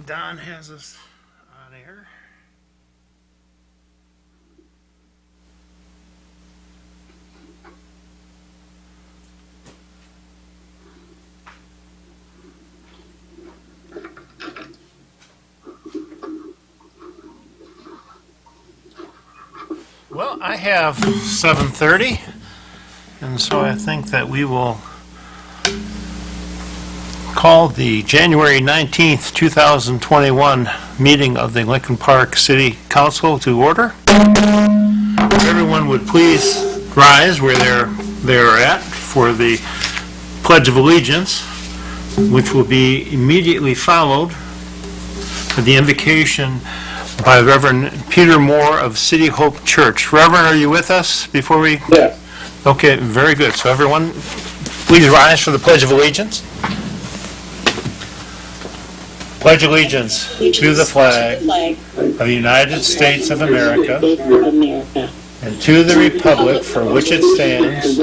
Don has us on air. Well, I have 7:30, and so I think that we will call the January 19th, 2021 meeting of the Lincoln Park City Council to order. If everyone would please rise where they're at for the Pledge of Allegiance, which will be immediately followed by the invocation by Reverend Peter Moore of City Hope Church. Reverend, are you with us before we? Yeah. Okay, very good. So everyone, please rise for the Pledge of Allegiance. Pledge allegiance to the flag of the United States of America and to the republic for which it stands,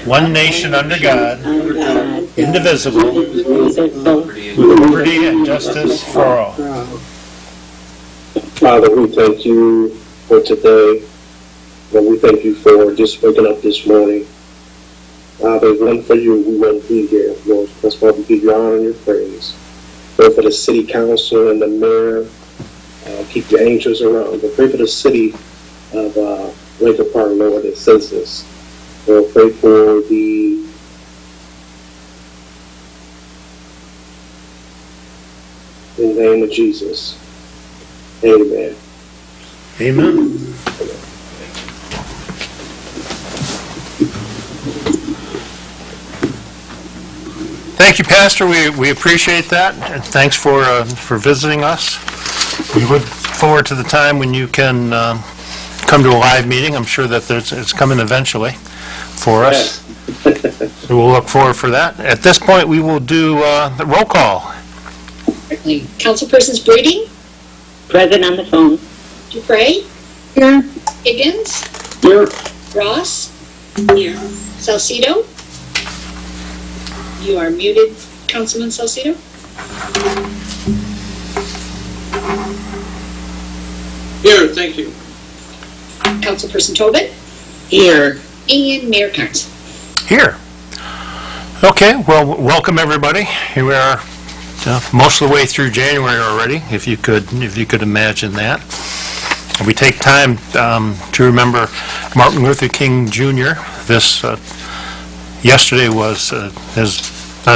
one nation under God, indivisible, with liberty and justice for all. Father, we thank you for today. Lord, we thank you for just waking up this morning. Father, if it wasn't for you, we wouldn't be here. Lord, that's why we give you honor and your praise. Pray for the city council and the mayor. Keep your angels around. But pray for the city of Lincoln Park, Lord, and census. Lord, pray for in the name of Jesus. Amen. Amen. Thank you, Pastor. We appreciate that, and thanks for visiting us. We look forward to the time when you can come to a live meeting. I'm sure that it's coming eventually for us. So we'll look forward for that. At this point, we will do the roll call. Certainly. Councilpersons Breeding? Present on the phone. Dupre? Here. Higgins? Here. Ross? Here. Salcido? You are muted, Councilman Salcido. Here, thank you. Councilperson Tobin? Here. And Mayor Carnes. Here. Okay, well, welcome everybody. Here we are, most of the way through January already, if you could imagine that. We take time to remember Martin Luther King Jr. This yesterday was not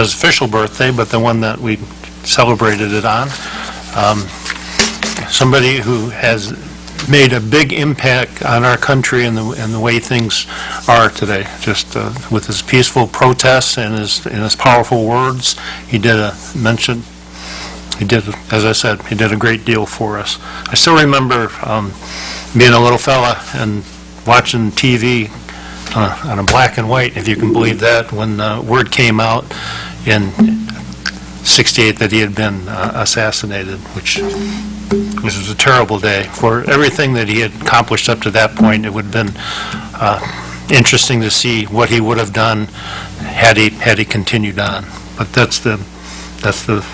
his official birthday, but the one that we celebrated it on. Somebody who has made a big impact on our country and the way things are today. Just with his peaceful protests and his powerful words, he did, as I said, he did a great deal for us. I still remember being a little fella and watching TV on a black and white, if you can believe that, when word came out in '68 that he had been assassinated, which was a terrible day. For everything that he had accomplished up to that point, it would have been interesting to see what he would have done had he continued on. But that's the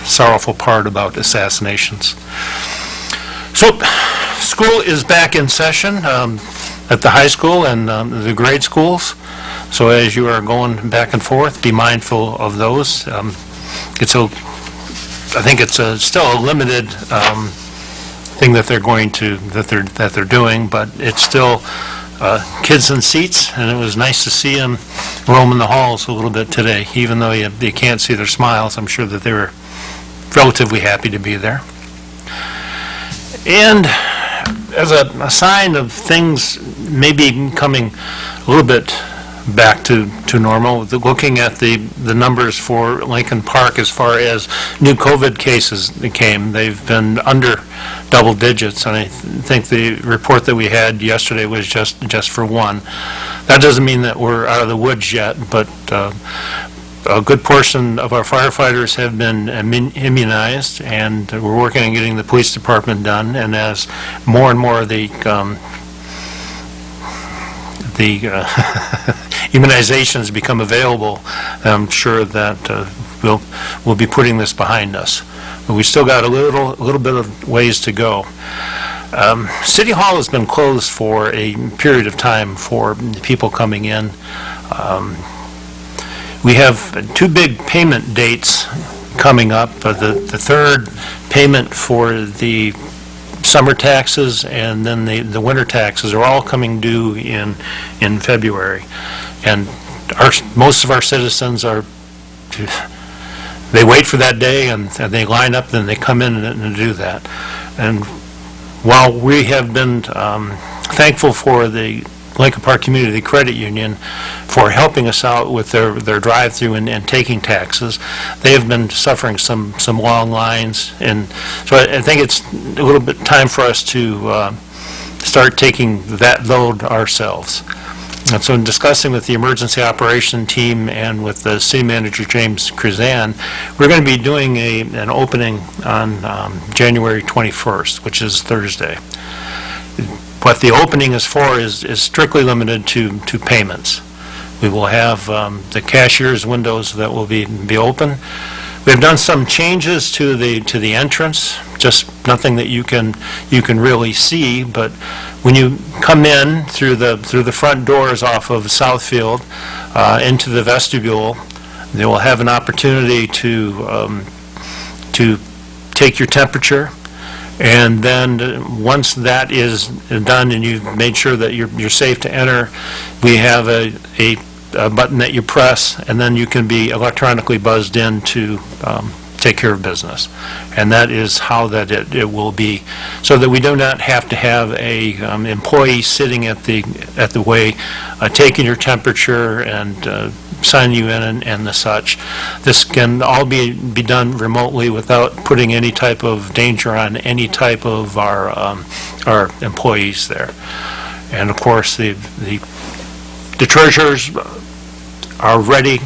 sorrowful part about assassinations. So, school is back in session at the high school and the grade schools. So as you are going back and forth, be mindful of those. I think it's still a limited thing that they're doing, but it's still kids in seats, and it was nice to see them roaming the halls a little bit today. Even though you can't see their smiles, I'm sure that they were relatively happy to be there. And as a sign of things maybe coming a little bit back to normal, looking at the numbers for Lincoln Park as far as new COVID cases they've been under double digits, and I think the report that we had yesterday was just for one. That doesn't mean that we're out of the woods yet, but a good portion of our firefighters have been immunized, and we're working on getting the police department done. And as more and more of the immunizations become available, I'm sure that we'll be putting this behind us. but we still got a little bit of ways to go. City Hall has been closed for a period of time for people coming in. We have two big payment dates coming up. The third payment for the summer taxes and then the winter taxes are all coming due in February. And most of our citizens they wait for that day and they line up, then they come in and do that. And while we have been thankful for the Lincoln Park Community Credit Union for helping us out with their drive-through and taking taxes, they have been suffering some long lines. And so I think it's a little bit time for us to start taking that load ourselves. And so in discussing with the emergency operation team and with the city manager, James Krizan, we're going to be doing an opening on January 21st, which is Thursday. What the opening is for is strictly limited to payments. We will have the cashier's windows that will be open. We've done some changes to the entrance, just nothing that you can really see, but when you come in through the front doors off of Southfield into the vestibule, they will have an opportunity to take your temperature. And then once that is done and you've made sure that you're safe to enter, we have a button that you press, and then you can be electronically buzzed in to take care of business. And that is how that it will be, so that we do not have to have a employee sitting at the way taking your temperature and sign you in and the such. This can all be done remotely without putting any type of danger on any type of our employees there. And of course, the treasurers are ready,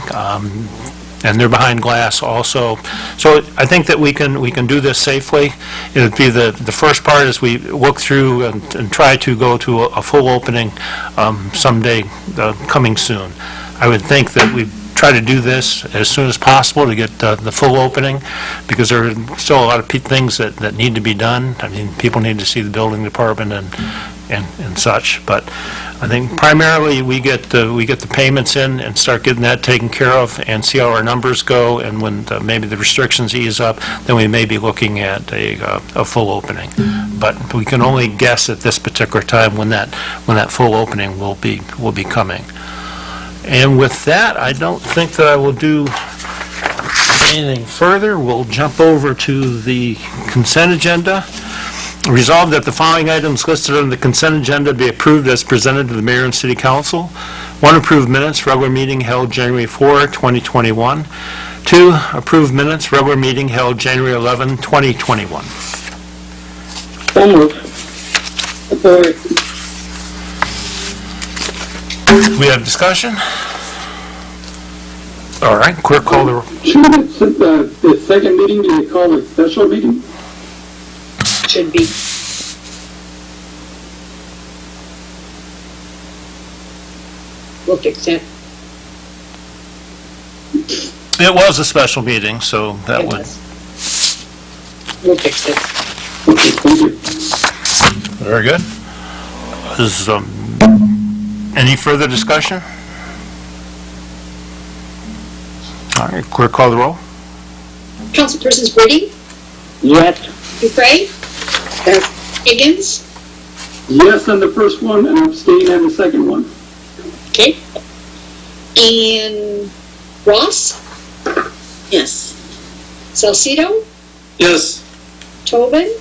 and they're behind glass also. So I think that we can do this safely. It would be the first part as we look through and try to go to a full opening someday coming soon. I would think that we try to do this as soon as possible to get the full opening, because there are still a lot of things that need to be done. I mean, people need to see the building department and such. But I think primarily we get the payments in and start getting that taken care of and see how our numbers go. And when maybe the restrictions ease up, then we may be looking at a full opening. But we can only guess at this particular time when that full opening will be coming. And with that, I don't think that I will do anything further. We'll jump over to the consent agenda. Resolved that the following items listed on the consent agenda be approved as presented to the mayor and city council. 1, approved minutes, regular meeting held January 4, 2021. 2, approved minutes, regular meeting held January 11, 2021. So moved. Support. We have discussion? All right, clerk call the roll. Should it, since the second meeting, do you call it special meeting? Should be. We'll fix that. It was a special meeting, so that It would... was. We'll fix it. Okay, thank you. Very good. Is, any further discussion? All right, clerk call the roll. Councilpersons Brady, Yes. Dupre, Yes. Higgins, Yes on the first one and abstain on the second one. okay, and Ross, Yes. Salcido, Yes. Tobin,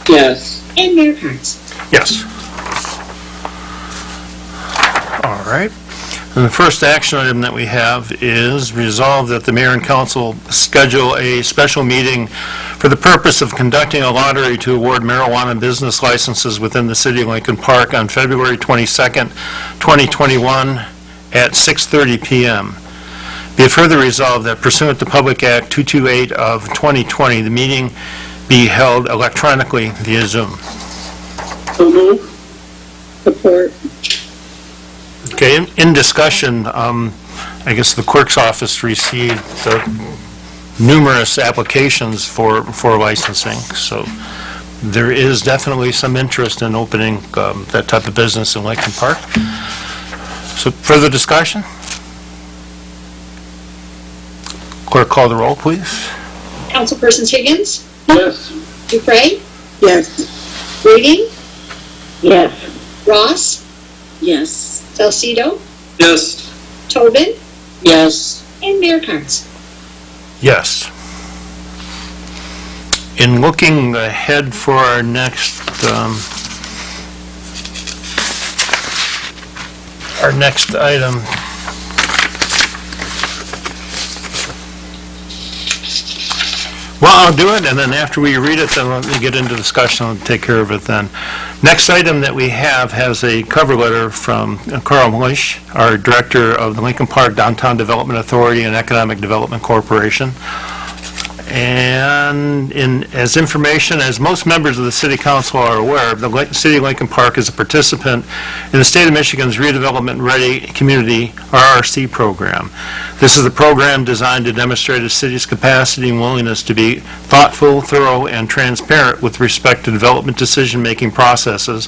Yes. and Mayor Karnes. Yes. All right. And the first action item that we have is resolve that the mayor and council schedule a special meeting for the purpose of conducting a lottery to award marijuana business licenses within the city of Lincoln Park on February 22nd, 2021 at 6:30 p.m. Be it further resolved that pursuant to Public Act 228 of 2020, the meeting be held electronically via Zoom. So move. Support. Okay, in discussion, I guess the clerk's office received numerous applications for licensing. So there is definitely some interest in opening that type of business in Lincoln Park. So further discussion? Clerk, call the roll, please. Councilpersons Higgins, Yes. Dupre, Yes. Reading, Yes. Ross, Yes. Salcido, Yes. Tobin, Yes. and Mayor Carnes. Yes. In looking ahead for our next item, well, I'll do it, and then after we read it, then let me get into discussion and take care of it then. Next item that we have has a cover letter from Carl Mulisch, our Director of the Lincoln Park Downtown Development Authority and Economic Development Corporation. And as information, as most members of the City Council are aware, the City of Lincoln Park is a participant in the State of Michigan's Redevelopment Ready Community, RRC program. This is a program designed to demonstrate a city's capacity and willingness to be thoughtful, thorough, and transparent with respect to development decision-making processes,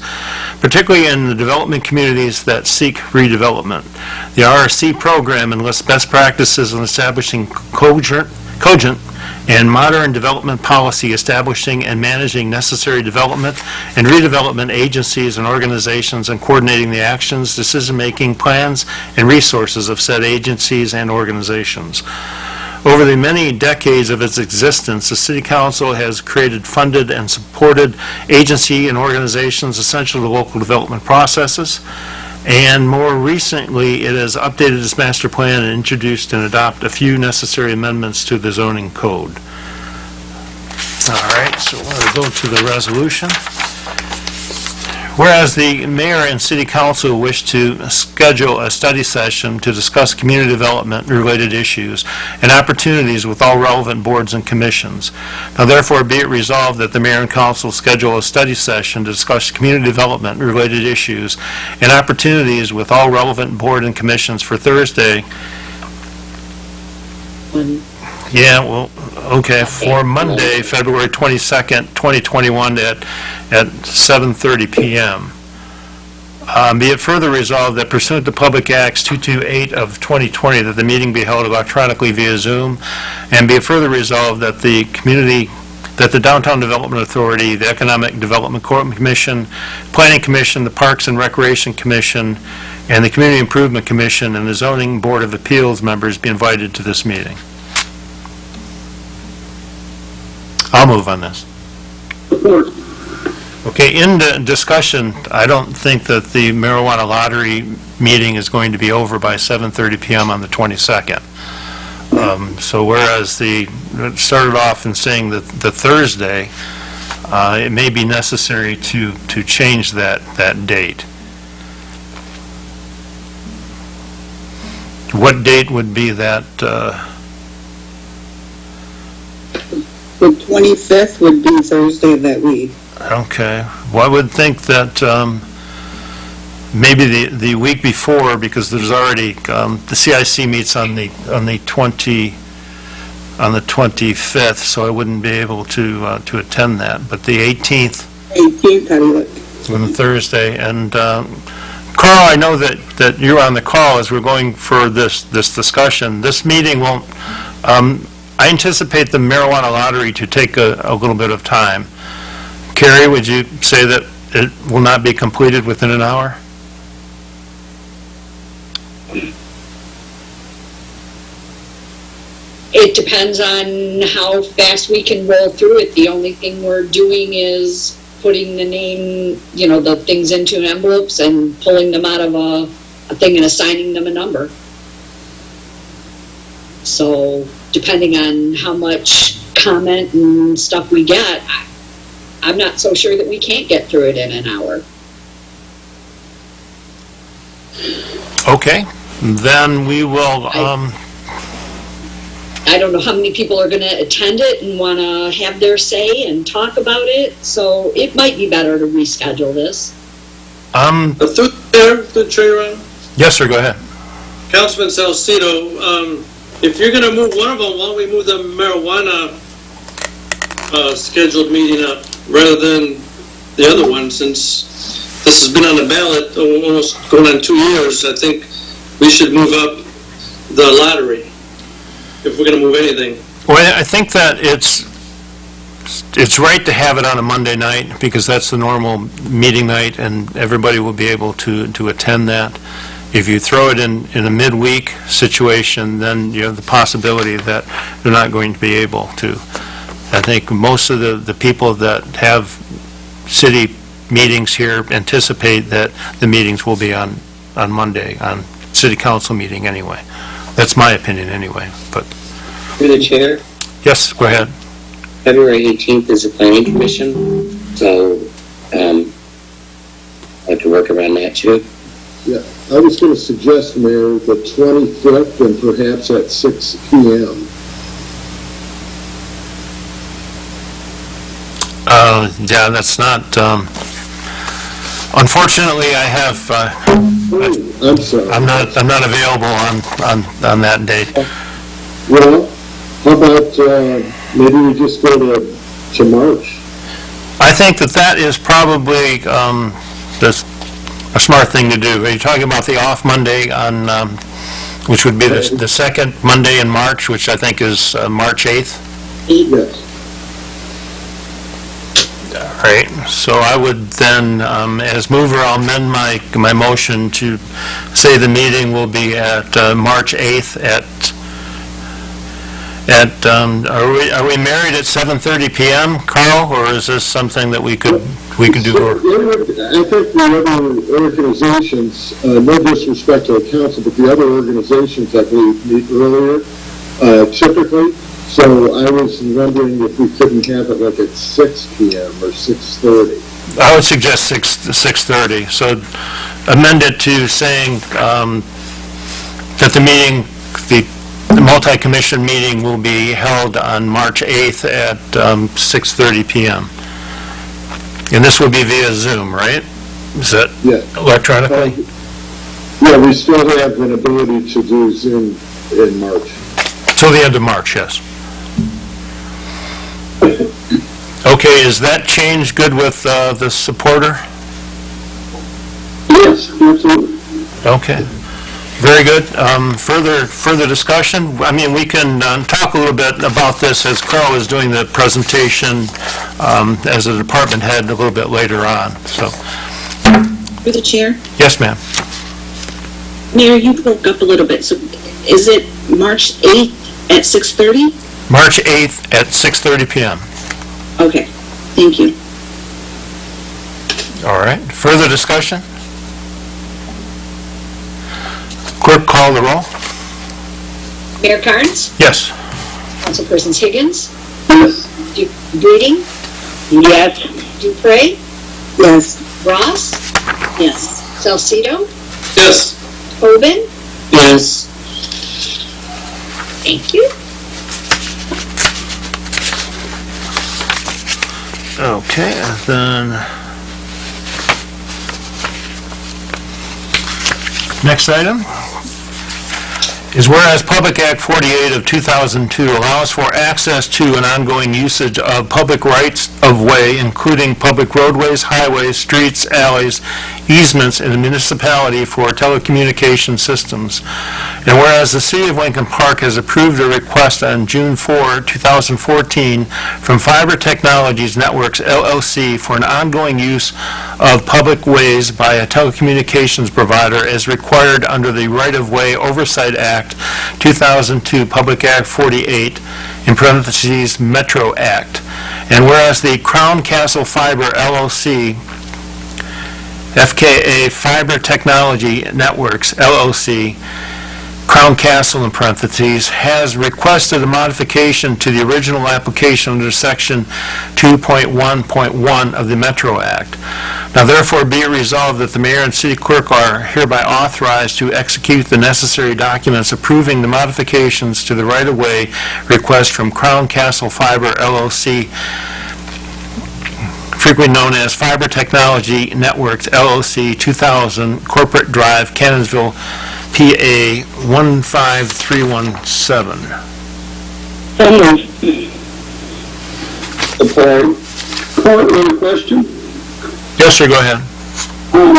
particularly in the development communities that seek redevelopment. The RRC program enlists best practices in establishing cogent and modern development policy, establishing and managing necessary development and redevelopment agencies and organizations, and coordinating the actions, decision-making plans, and resources of said agencies and organizations. Over the many decades of its existence, the City Council has created, funded, and supported agency and organizations essential to local development processes. And more recently, it has updated its master plan and introduced and adopted a few necessary amendments to the zoning code. All right, so we'll go to the resolution. Whereas the mayor and city council wish to schedule a study session to discuss community development-related issues and opportunities with all relevant boards and commissions. Now therefore be it resolved that the mayor and council schedule a study session to discuss community development-related issues and opportunities with all relevant board and commissions for Thursday. Yeah, well, okay, for Monday, February 22nd, 2021 at 7:30 p.m. Be it further resolved that pursuant to Public Acts 228 of 2020, that the meeting be held electronically via Zoom, and be it further resolved that the Downtown Development Authority, the Economic Development Commission, Planning Commission, the Parks and Recreation Commission, and the Community Improvement Commission, and the Zoning Board of Appeals members be invited to this meeting. I'll move on this. Support. Okay, in the discussion, I don't think that the marijuana lottery meeting is going to be over by 7:30 p.m. on the 22nd. So whereas it started off in saying that the Thursday, it may be necessary to change that date. What date would be that? The 25th would be Thursday that week. Okay. Well, I would think that maybe the week before, because there's already the CIC meets on the 25th, so I wouldn't be able to attend that. But the 18th, 18th, I look. on the Thursday, and Carl, I know that you're on the call as we're going for this discussion. This meeting won't. I anticipate the marijuana lottery to take a little bit of time. Carrie, would you say that it will not be completed within an hour? It depends on how fast we can roll through it. The only thing we're doing is putting the name, the things into envelopes and pulling them out of a thing and assigning them a number. So depending on how much comment and stuff we get, I'm not so sure that we can't get through it in an hour. Okay, then we will, I don't know how many people are going to attend it and want to have their say and talk about it, so it might be better to reschedule this. Through the chair, around. Yes, sir, go ahead. Councilman Salcido, if you're gonna move one of them, why don't we move the marijuana scheduled meeting up rather than the other one, since this has been on the ballot almost going on 2 years. I think we should move up the lottery if we're gonna move anything. Well, I think that it's right to have it on a Monday night, because that's the normal meeting night, and everybody will be able to attend that. If you throw it in a midweek situation, then you have the possibility that they're not going to be able to. I think most of the people that have city meetings here anticipate that the meetings will be on Monday, on city council meeting anyway. That's my opinion anyway, but, Through the chair, yes, go ahead. February 18th is the planning commission, so I have to work around that too. Yeah, I was going to suggest, Mayor, the 25th and perhaps at 6 p.m. Yeah, that's not, unfortunately, I have, I'm sorry. I'm not available on that date. Well, how about maybe we just go to March? I think that is probably a smart thing to do. Are you talking about the off Monday on, which would be the second Monday in March, which I think is March 8th? Yes. All right, so I would then, as mover, I'll amend my motion to say the meeting will be at March 8th are we married at 7:30 p.m., Carl, or is this something that we could do? I think the other organizations, no disrespect to the council, but the other organizations that we meet earlier, typically, so I was wondering if we couldn't have it like at 6 p.m. or 6:30. I would suggest 6:30. So amend it to saying that the meeting, the multi-commission meeting will be held on March 8th at 6:30 p.m. And this will be via Zoom, right? Is that electronically? Yeah, we still have an ability to do Zoom in March. Till the end of March, yes. Okay, is that change good with the supporter? Yes, absolutely. Okay, very good. Further discussion? I mean, we can talk a little bit about this as Carl is doing the presentation as a department head a little bit later on, so. Through the chair, Yes, ma'am. Mayor, you broke up a little bit, so is it March 8th at 6:30? March 8th at 6:30 p.m. Okay, thank you. All right, further discussion? Clerk, call the roll. Mayor Carnes? Yes. Councilpersons Higgins? Yes. Breeding? Yes. Dupre? Yes. Ross? Yes. Salcido? Yes. Tobin? Yes. Thank you. Okay, and then next item is whereas Public Act 48 of 2002 allows for access to and ongoing usage of public rights of way, including public roadways, highways, streets, alleys, easements in a municipality for telecommunication systems. And whereas the City of Lincoln Park has approved a request on June 4, 2014 from Fiber Technologies Networks LLC for an ongoing use of public ways by a telecommunications provider as required under the Right-of-Way Oversight Act 2002, Public Act 48, in parentheses, Metro Act. And whereas the Crown Castle Fiber LLC, FKA Fiber Technology Networks LLC, Crown Castle in parentheses, has requested a modification to the original application under Section 2.1.1 of the Metro Act. Now therefore be it resolved that the mayor and city clerk are hereby authorized to execute the necessary documents approving the modifications to the right-of-way request from Crown Castle Fiber LLC, frequently known as Fiber Technology Networks LLC, 2000 Corporate Drive, Cannonsville, PA 15317. So moved. Support. Court, on the question? Yes, sir, go ahead.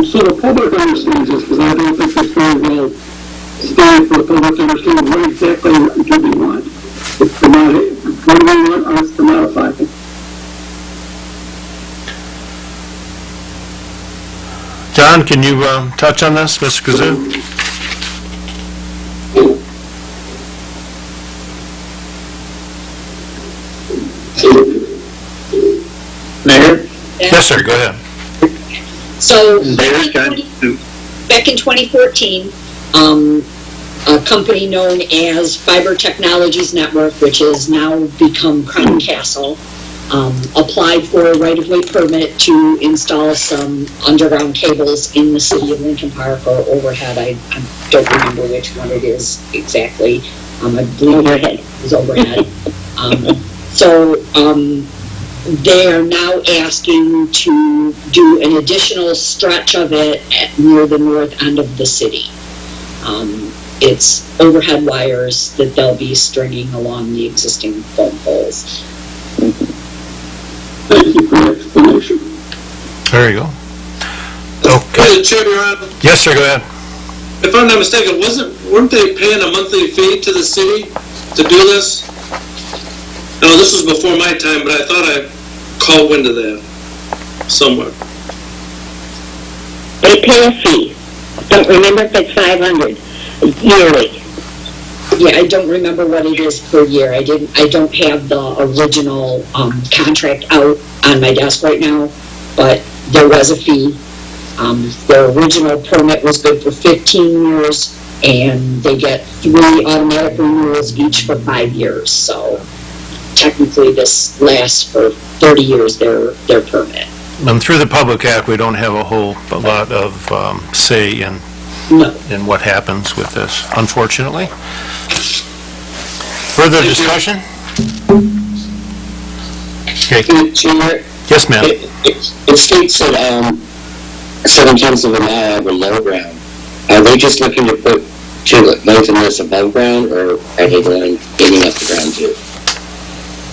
So the public understands this, because I don't think it's very well stated for the public to understand what exactly do we want. It's to modify, what do we want us to modify? John, can you touch on this, Mr. Kazoo? Mayor? Yes, sir, go ahead. So Mayor, back in 2014, a company known as Fiber Technologies Network, which has now become Crown Castle, applied for a right-of-way permit to install some underground cables in the city of Lincoln Park or overhead. I don't remember which one it is exactly. I believe it was overhead. They are now asking to do an additional stretch of it near the north end of the city. It's overhead wires that they'll be stringing along the existing phone poles. Thank you for the explanation. There you go. Okay. Mr. Chair, Yes, sir, go ahead. if I'm not mistaken, weren't they paying a monthly fee to the city to do this? No, this was before my time, but I thought I caught wind of that somewhere. They pay a fee. Don't remember if it's 500 yearly. Yeah, I don't remember what it is per year. I don't have the original contract out on my desk right now, but there was a fee. The original permit was good for 15 years, and they get 3 automatic renewals each for 5 years. So technically, this lasts for 30 years, their permit. And through the Public Act, we don't have a lot of say in No. what happens with this, unfortunately. Further discussion? Okay. Chair, Yes, ma'am. it states that, 7/10 of a mile over low ground. Are they just looking to lengthen this above ground, or are they going getting up the ground too?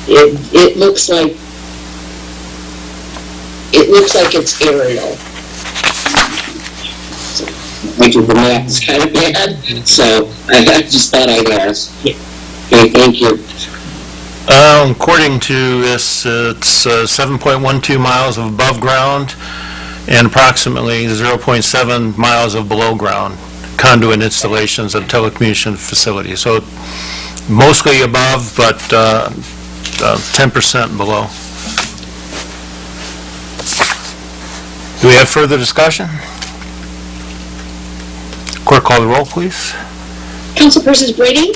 It looks like it's aerial. Like the map is kind of bad, so I just thought I'd ask. Yeah. Okay, thank you. According to this, it's 7.12 miles of above ground and approximately 0.7 miles of below ground conduit installations at telecommunication facilities. So mostly above, but 10% below. Do we have further discussion? Clerk, call the roll, please. Councilpersons Brady,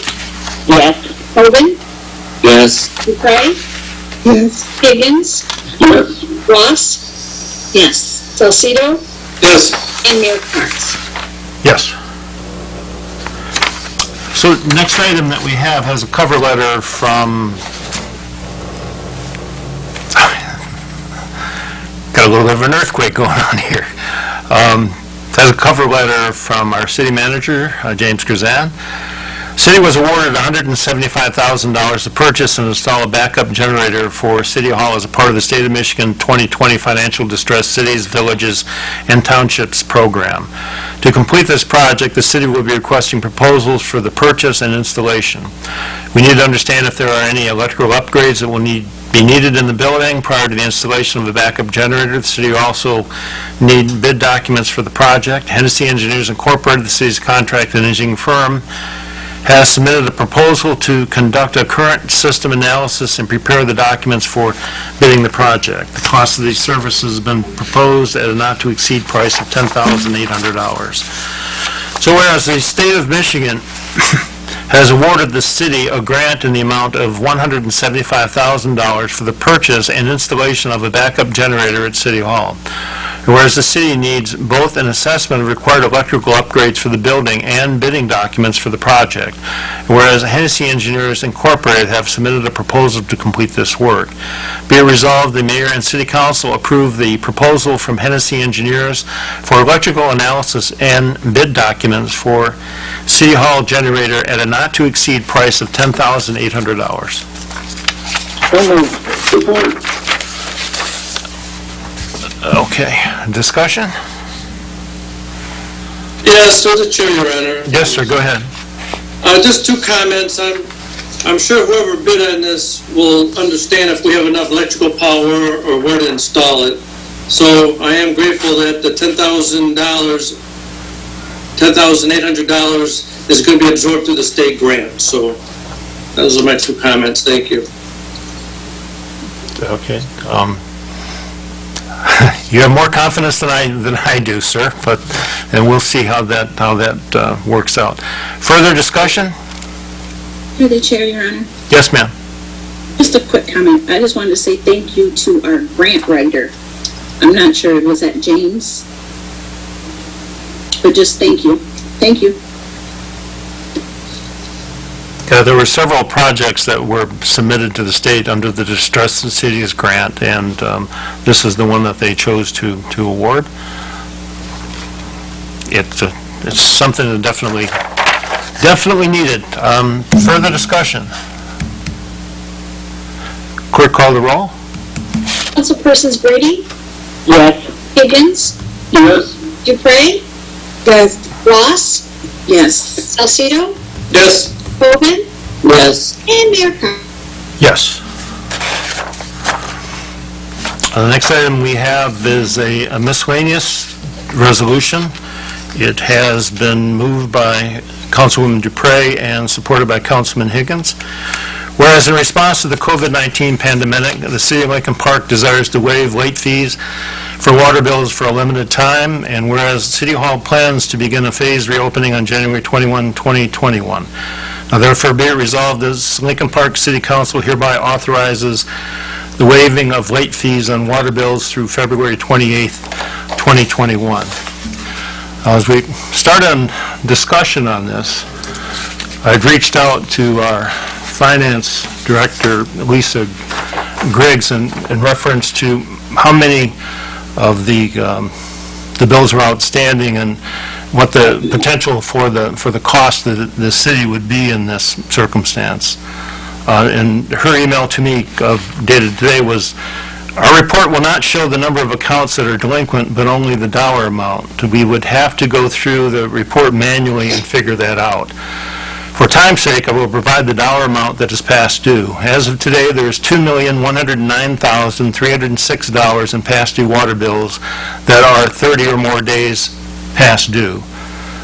Yes. Hoban, Yes. Dupre, Yes. Higgins, Yes. Ross, Yes. Salcido, Yes. and Mayor Carnes. Yes. So next item that we have has a cover letter from, got a little bit of an earthquake going on here. Has a cover letter from our city manager, James Grzan. City was awarded $175,000 to purchase and install a backup generator for City Hall as a part of the State of Michigan 2020 Financial Distressed Cities, Villages, and Townships Program. To complete this project, the city will be requesting proposals for the purchase and installation. We need to understand if there are any electrical upgrades that will be needed in the building prior to the installation of the backup generator. The city will also need bid documents for the project. Hennessy Engineers Incorporated, the city's contract and engineering firm, has submitted a proposal to conduct a current system analysis and prepare the documents for bidding the project. The cost of these services has been proposed at a not-to-exceed price of $10,800. So whereas the state of Michigan has awarded the city a grant in the amount of $175,000 for the purchase and installation of a backup generator at City Hall. Whereas the city needs both an assessment of required electrical upgrades for the building and bidding documents for the project. Whereas Hennessy Engineers Incorporated have submitted a proposal to complete this work. Be it resolved, the mayor and city council approve the proposal from Hennessy Engineers for electrical analysis and bid documents for City Hall generator at a not-to-exceed price of $10,800. So moved. Support. Okay, discussion? Yes, through the chair, Your Honor. Yes, sir, go ahead. Just two comments. I'm sure whoever bid on this will understand if we have enough electrical power or where to install it. So I am grateful that the $10,800 is going to be absorbed through the state grant. So those are my two comments. Thank you. Okay. You have more confidence than I do, sir, and we'll see how that works out. Further discussion? Through the chair, Your Honor. Yes, ma'am. Just a quick comment. I just wanted to say thank you to our grant writer. I'm not sure, was that James? But just thank you. Thank you. There were several projects that were submitted to the state under the Distressed Cities Grant, and this is the one that they chose to award. It's something that definitely needed. Further discussion? Clerk, call the roll. Councilpersons Brady, Yes. Higgins, Yes. Dupre, Yes. Ross, Yes. Salcido, Yes. Coben, Yes. and Mayor Con. Yes. The next item we have is a miscellaneous resolution. It has been moved by Councilwoman Dupre and supported by Councilman Higgins. Whereas in response to the COVID-19 pandemic, the City of Lincoln Park desires to waive late fees for water bills for a limited time, and whereas City Hall plans to begin a phased reopening on January 21, 2021. Now therefore be it resolved as Lincoln Park City Council hereby authorizes the waiving of late fees on water bills through February 28th, 2021. As we start on discussion on this, I'd reached out to our Finance Director, Lisa Griggs, in reference to how many of the bills are outstanding and what the potential for the cost that the city would be in this circumstance. And her email to me dated today was, our report will not show the number of accounts that are delinquent, but only the dollar amount. We would have to go through the report manually and figure that out. For time's sake, I will provide the dollar amount that is past due. As of today, there is $2,109,306 in past due water bills that are 30 or more days past due.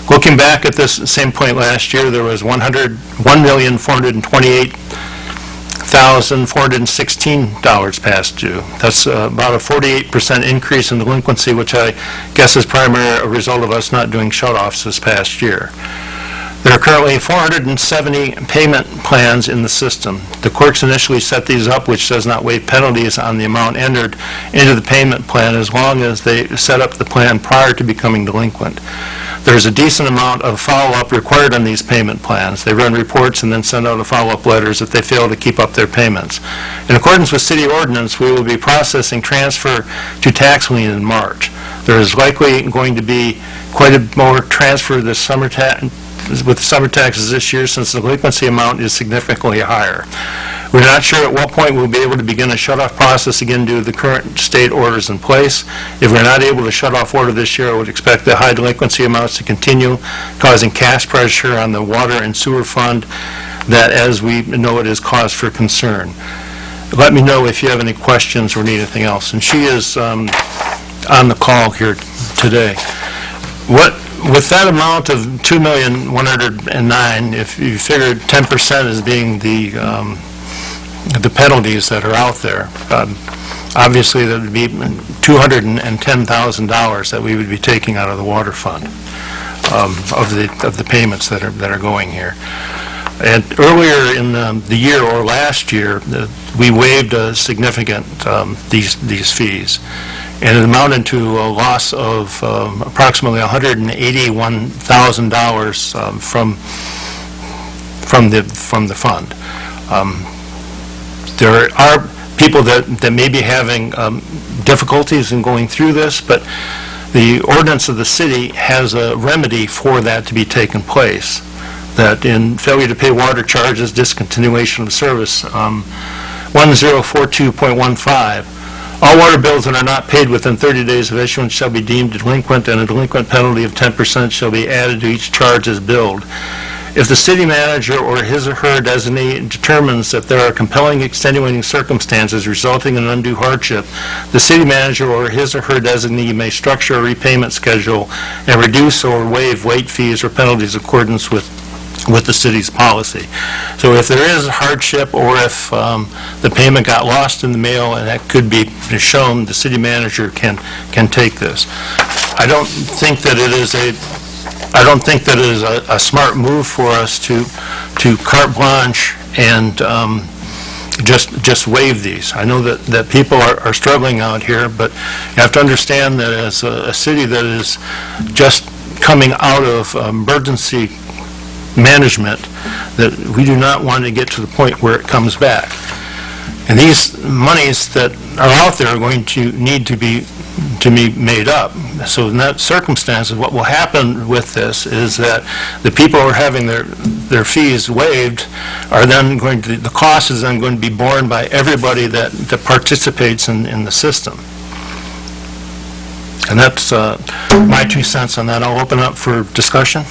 Looking back at this same point last year, there was $1,428,416 past due. That's about a 48% increase in delinquency, which I guess is primarily a result of us not doing shut-offs this past year. There are currently 470 payment plans in the system. The clerks initially set these up, which does not waive penalties on the amount entered into the payment plan as long as they set up the plan prior to becoming delinquent. There's a decent amount of follow-up required on these payment plans. They run reports and then send out follow-up letters if they fail to keep up their payments. In accordance with city ordinance, we will be processing transfer to tax lien in March. There is likely going to be quite a more transfer this summer with summer taxes this year, since the delinquency amount is significantly higher. We're not sure at what point we'll be able to begin a shut-off process again due to the current state orders in place. If we're not able to shut off water this year, I would expect the high delinquency amounts to continue, causing cash pressure on the water and sewer fund that, as we know, it is cause for concern. Let me know if you have any questions or need anything else. And she is on the call here today. With that amount of $2,109,000, if you figured 10% as being the penalties that are out there, obviously that would be $210,000 that we would be taking out of the water fund of the payments that are going here. And earlier in the year or last year, we waived a significant these fees. And it amounted to a loss of approximately $181,000 from the fund. There are people that may be having difficulties in going through this, but the ordinance of the city has a remedy for that to be taken place, that in failure to pay water charges, discontinuation of service, 1042.15, all water bills that are not paid within 30 days of issuance shall be deemed delinquent, and a delinquent penalty of 10% shall be added to each charge as billed. If the city manager or his or her designee determines that there are compelling extenuating circumstances resulting in undue hardship, the city manager or his or her designee may structure a repayment schedule and reduce or waive late fees or penalties in accordance with the city's policy. So if there is hardship, or if the payment got lost in the mail and that could be shown, the city manager can take this. I don't think that it is a smart move for us to carte blanche and just waive these. I know that people are struggling out here, but you have to understand that as a city that is just coming out of emergency management, that we do not want to get to the point where it comes back. And these monies that are out there are going to need to be made up. So in that circumstance, what will happen with this is that the people who are having their fees waived are then going to, the cost is then going to be borne by everybody that participates in the system. And that's my 2 cents on that. I'll open up for discussion.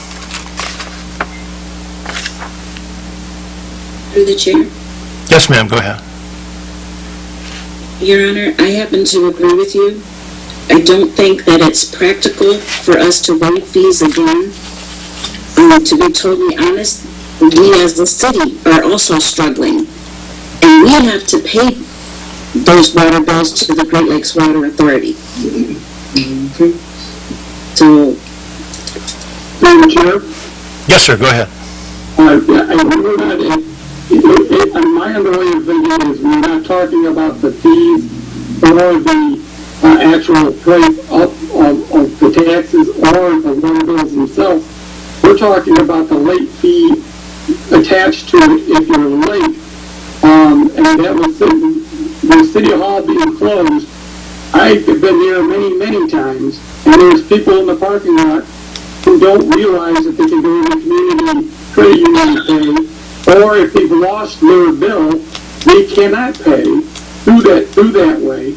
Through the chair. Yes, ma'am, go ahead. Your Honor, I happen to agree with you. I don't think that it's practical for us to waive fees again. To be totally honest, we as the city are also struggling. And we have to pay those water bills to the Great Lakes Water Authority. So, Madam Chair? Yes, sir, go ahead. My underlying thinking is we're not talking about the fees or the actual price of the taxes or the water bills themselves. We're talking about the late fee attached to it if you're late. And that was the City Hall being closed. I've been there many, many times, and there's people in the parking lot who don't realize that they can go to the community credit union and pay, or if they've lost their bill, they cannot pay through that way.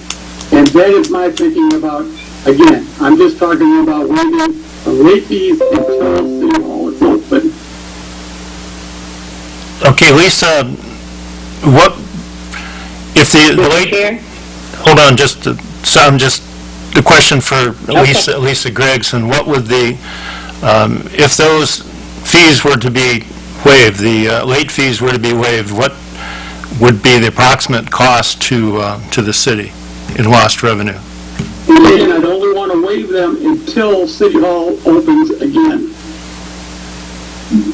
And that is my thinking about, again, I'm just talking about waiving the late fees until City Hall is open. Okay, Lisa, what, if the late, hold on, just the question for Lisa Gregson, what would if those fees were to be waived, the late fees were to be waived, what would be the approximate cost to the city in lost revenue? Again, I'd only want to waive them until City Hall opens again.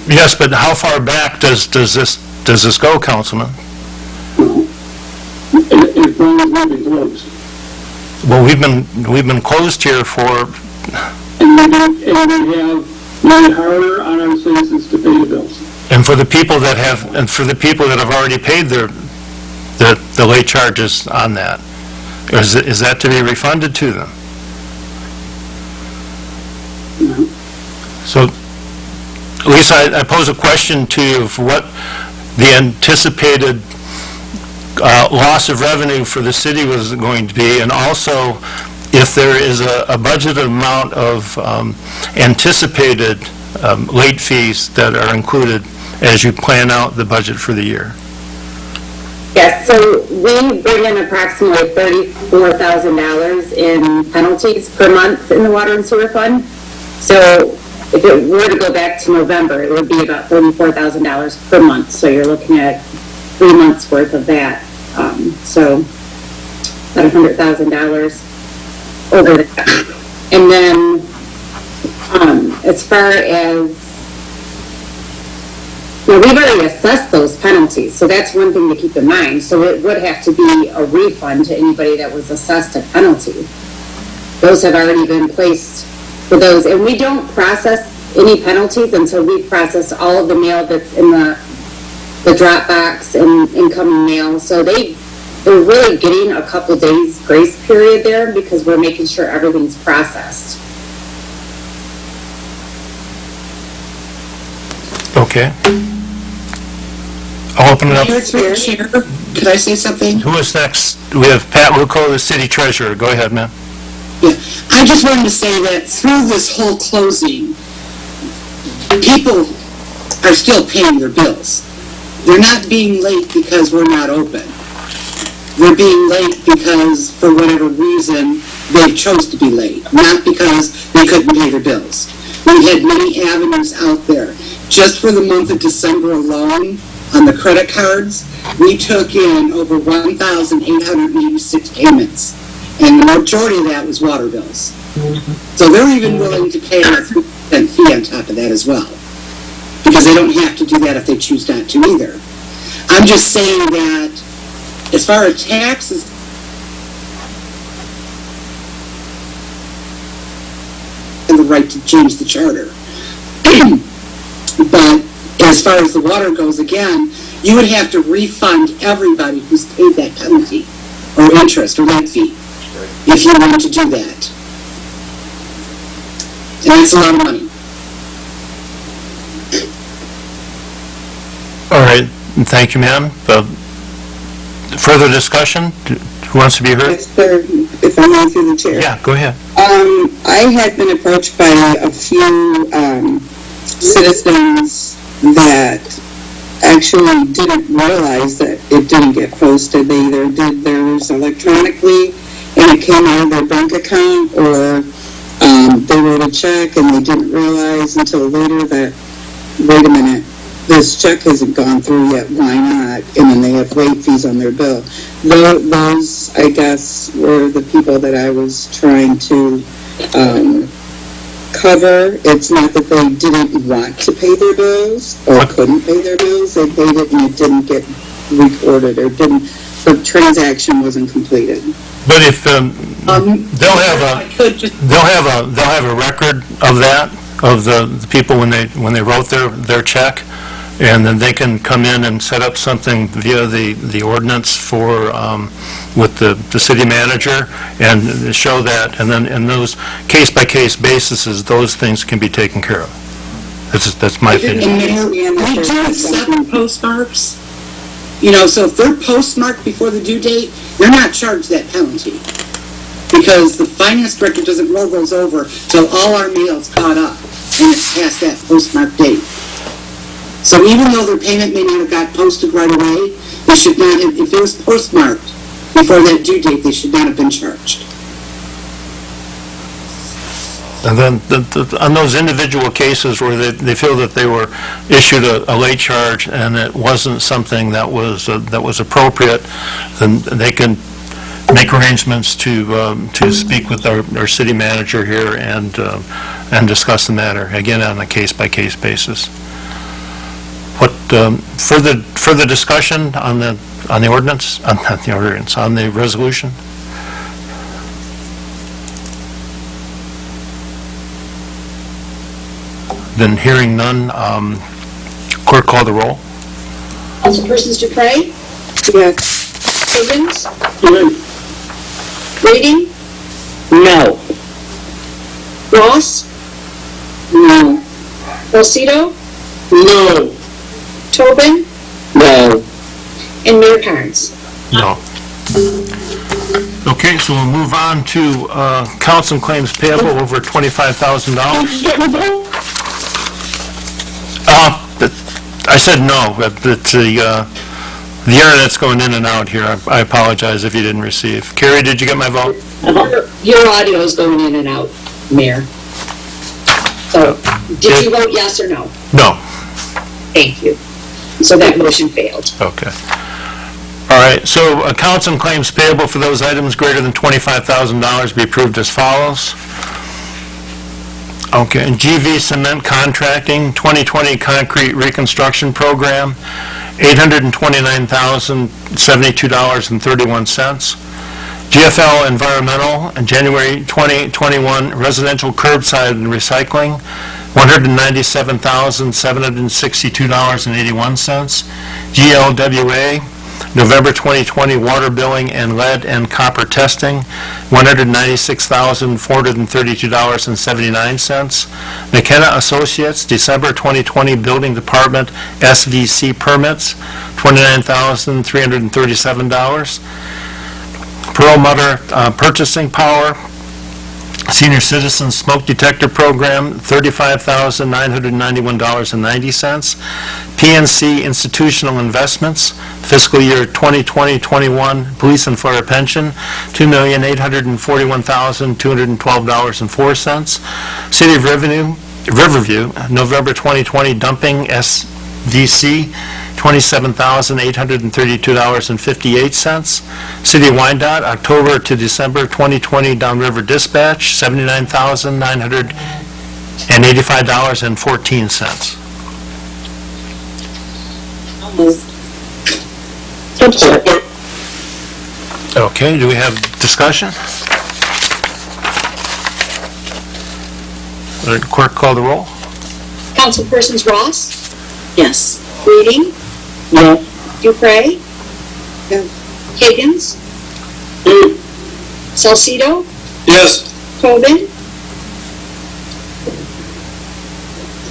Yes, but how far back does this go, Councilman? As long as we've been closed. Well, we've been closed here for. And we have made it harder on our citizens to pay the bills. And for the people that have already paid the late charges on that, is that to be refunded to them? No. So, Lisa, I pose a question to you of what the anticipated loss of revenue for the city was going to be, and also if there is a budgeted amount of anticipated late fees that are included as you plan out the budget for the year. Yes, so we bring in approximately $34,000 in penalties per month in the water and sewer fund. So if it were to go back to November, it would be about $34,000 per month. So you're looking at 3 months worth of that. So about $100,000 over that. And then as far as, now we've already assessed those penalties, so that's one thing to keep in mind. So it would have to be a refund to anybody that was assessed a penalty. Those have already been placed for those, and we don't process any penalties until we process all of the mail that's in the drop box and incoming mail. So they're really getting a couple days grace period there because we're making sure everything's processed. Okay. I'll open it up. Mayor, through the chair, could I say something? Who is next? We have Pat Luco, the city treasurer. Go ahead, ma'am. Yeah, I just wanted to say that through this whole closing, people are still paying their bills. They're not being late because we're not open. They're being late because, for whatever reason, they chose to be late, not because they couldn't pay their bills. We've had many avenues out there. Just for the month of December alone, on the credit cards, we took in over 1,886 payments, and the majority of that was water bills. So they're even willing to pay a 3% fee on top of that as well, because they don't have to do that if they choose not to either. I'm just saying that as far as taxes, and the right to change the charter. But as far as the water goes, again, you would have to refund everybody who's paid that penalty or interest or late fee if you wanted to do that. And that's a lot of money. All right. Thank you, ma'am. Further discussion? Who wants to be heard? Yes, sir, if I may through the chair. Yeah, go ahead. I had been approached by a few citizens that actually didn't realize that it didn't get posted. They either did theirs electronically and it came out of their bank account, or they wrote a check and they didn't realize until later that, wait a minute, this check hasn't gone through yet, why not? And then they have late fees on their bill. Those, I guess, were the people that I was trying to cover. It's not that they didn't want to pay their bills or couldn't pay their bills. They paid it and it didn't get recorded or the transaction wasn't completed. But if they'll have a record of that, of the people when they wrote their check, and then they can come in and set up something via the ordinance for with the city manager and show that, and then in those case-by-case bases, those things can be taken care of. That's my opinion. And Mayor, we do accept postmarks. You know, so if they're postmarked before the due date, they're not charged that penalty. Because the finance director doesn't roll those over till all our mail's caught up and it's past that postmark date. So even though their payment may not have got posted right away, they should not have, if it was postmarked before that due date, they should not have been charged. And then on those individual cases where they feel that they were issued a late charge and it wasn't something that was appropriate, then they can make arrangements to speak with our city manager here and discuss the matter, again, on a case-by-case basis. What further discussion on the ordinance? Not the ordinance, on the resolution? Then hearing none, clerk call the roll. Councilpersons Dupre, Yes. Higgins, Yes. Rainey, No. Ross, No. Rosito, No. Tobin, No. and Mayor Carnes. No. Okay, so we'll move on to council claims payable over $25,000. I said no, but the internet's going in and out here. I apologize if you didn't receive. Carrie, did you get my vote? Your audio is going in and out, Mayor. So, did you vote yes or no? No. Thank you. So that motion failed. Okay. All right, so accounts and claims payable for those items greater than $25,000 be approved as follows. Okay, and GV Cement Contracting, 2020 Concrete Reconstruction Program, $829,072.31. GFL Environmental, January 2021 Residential Curbside and Recycling, $197,762.81. GLWA, November 2020 water billing and lead and copper testing, $196,432.79. McKenna Associates, December 2020 building department SVC permits, $29,337. Perlmutter Purchasing Power, Senior Citizen Smoke Detector Program, $35,991.90. PNC Institutional Investments, fiscal year 2020-21 Police and Fire Pension, $2,841,212.04. City of Riverview, November 2020 Dumping SDC, $27,832.58. City of Wyandotte, October to December 2020 Downriver Dispatch, $79,985.14. Support. Okay, do we have discussion? Clerk, call the roll. Councilpersons Ross, Yes. Reading, Yes. Dupre, Yes. Higgins, Salcido, Yes. Tobin.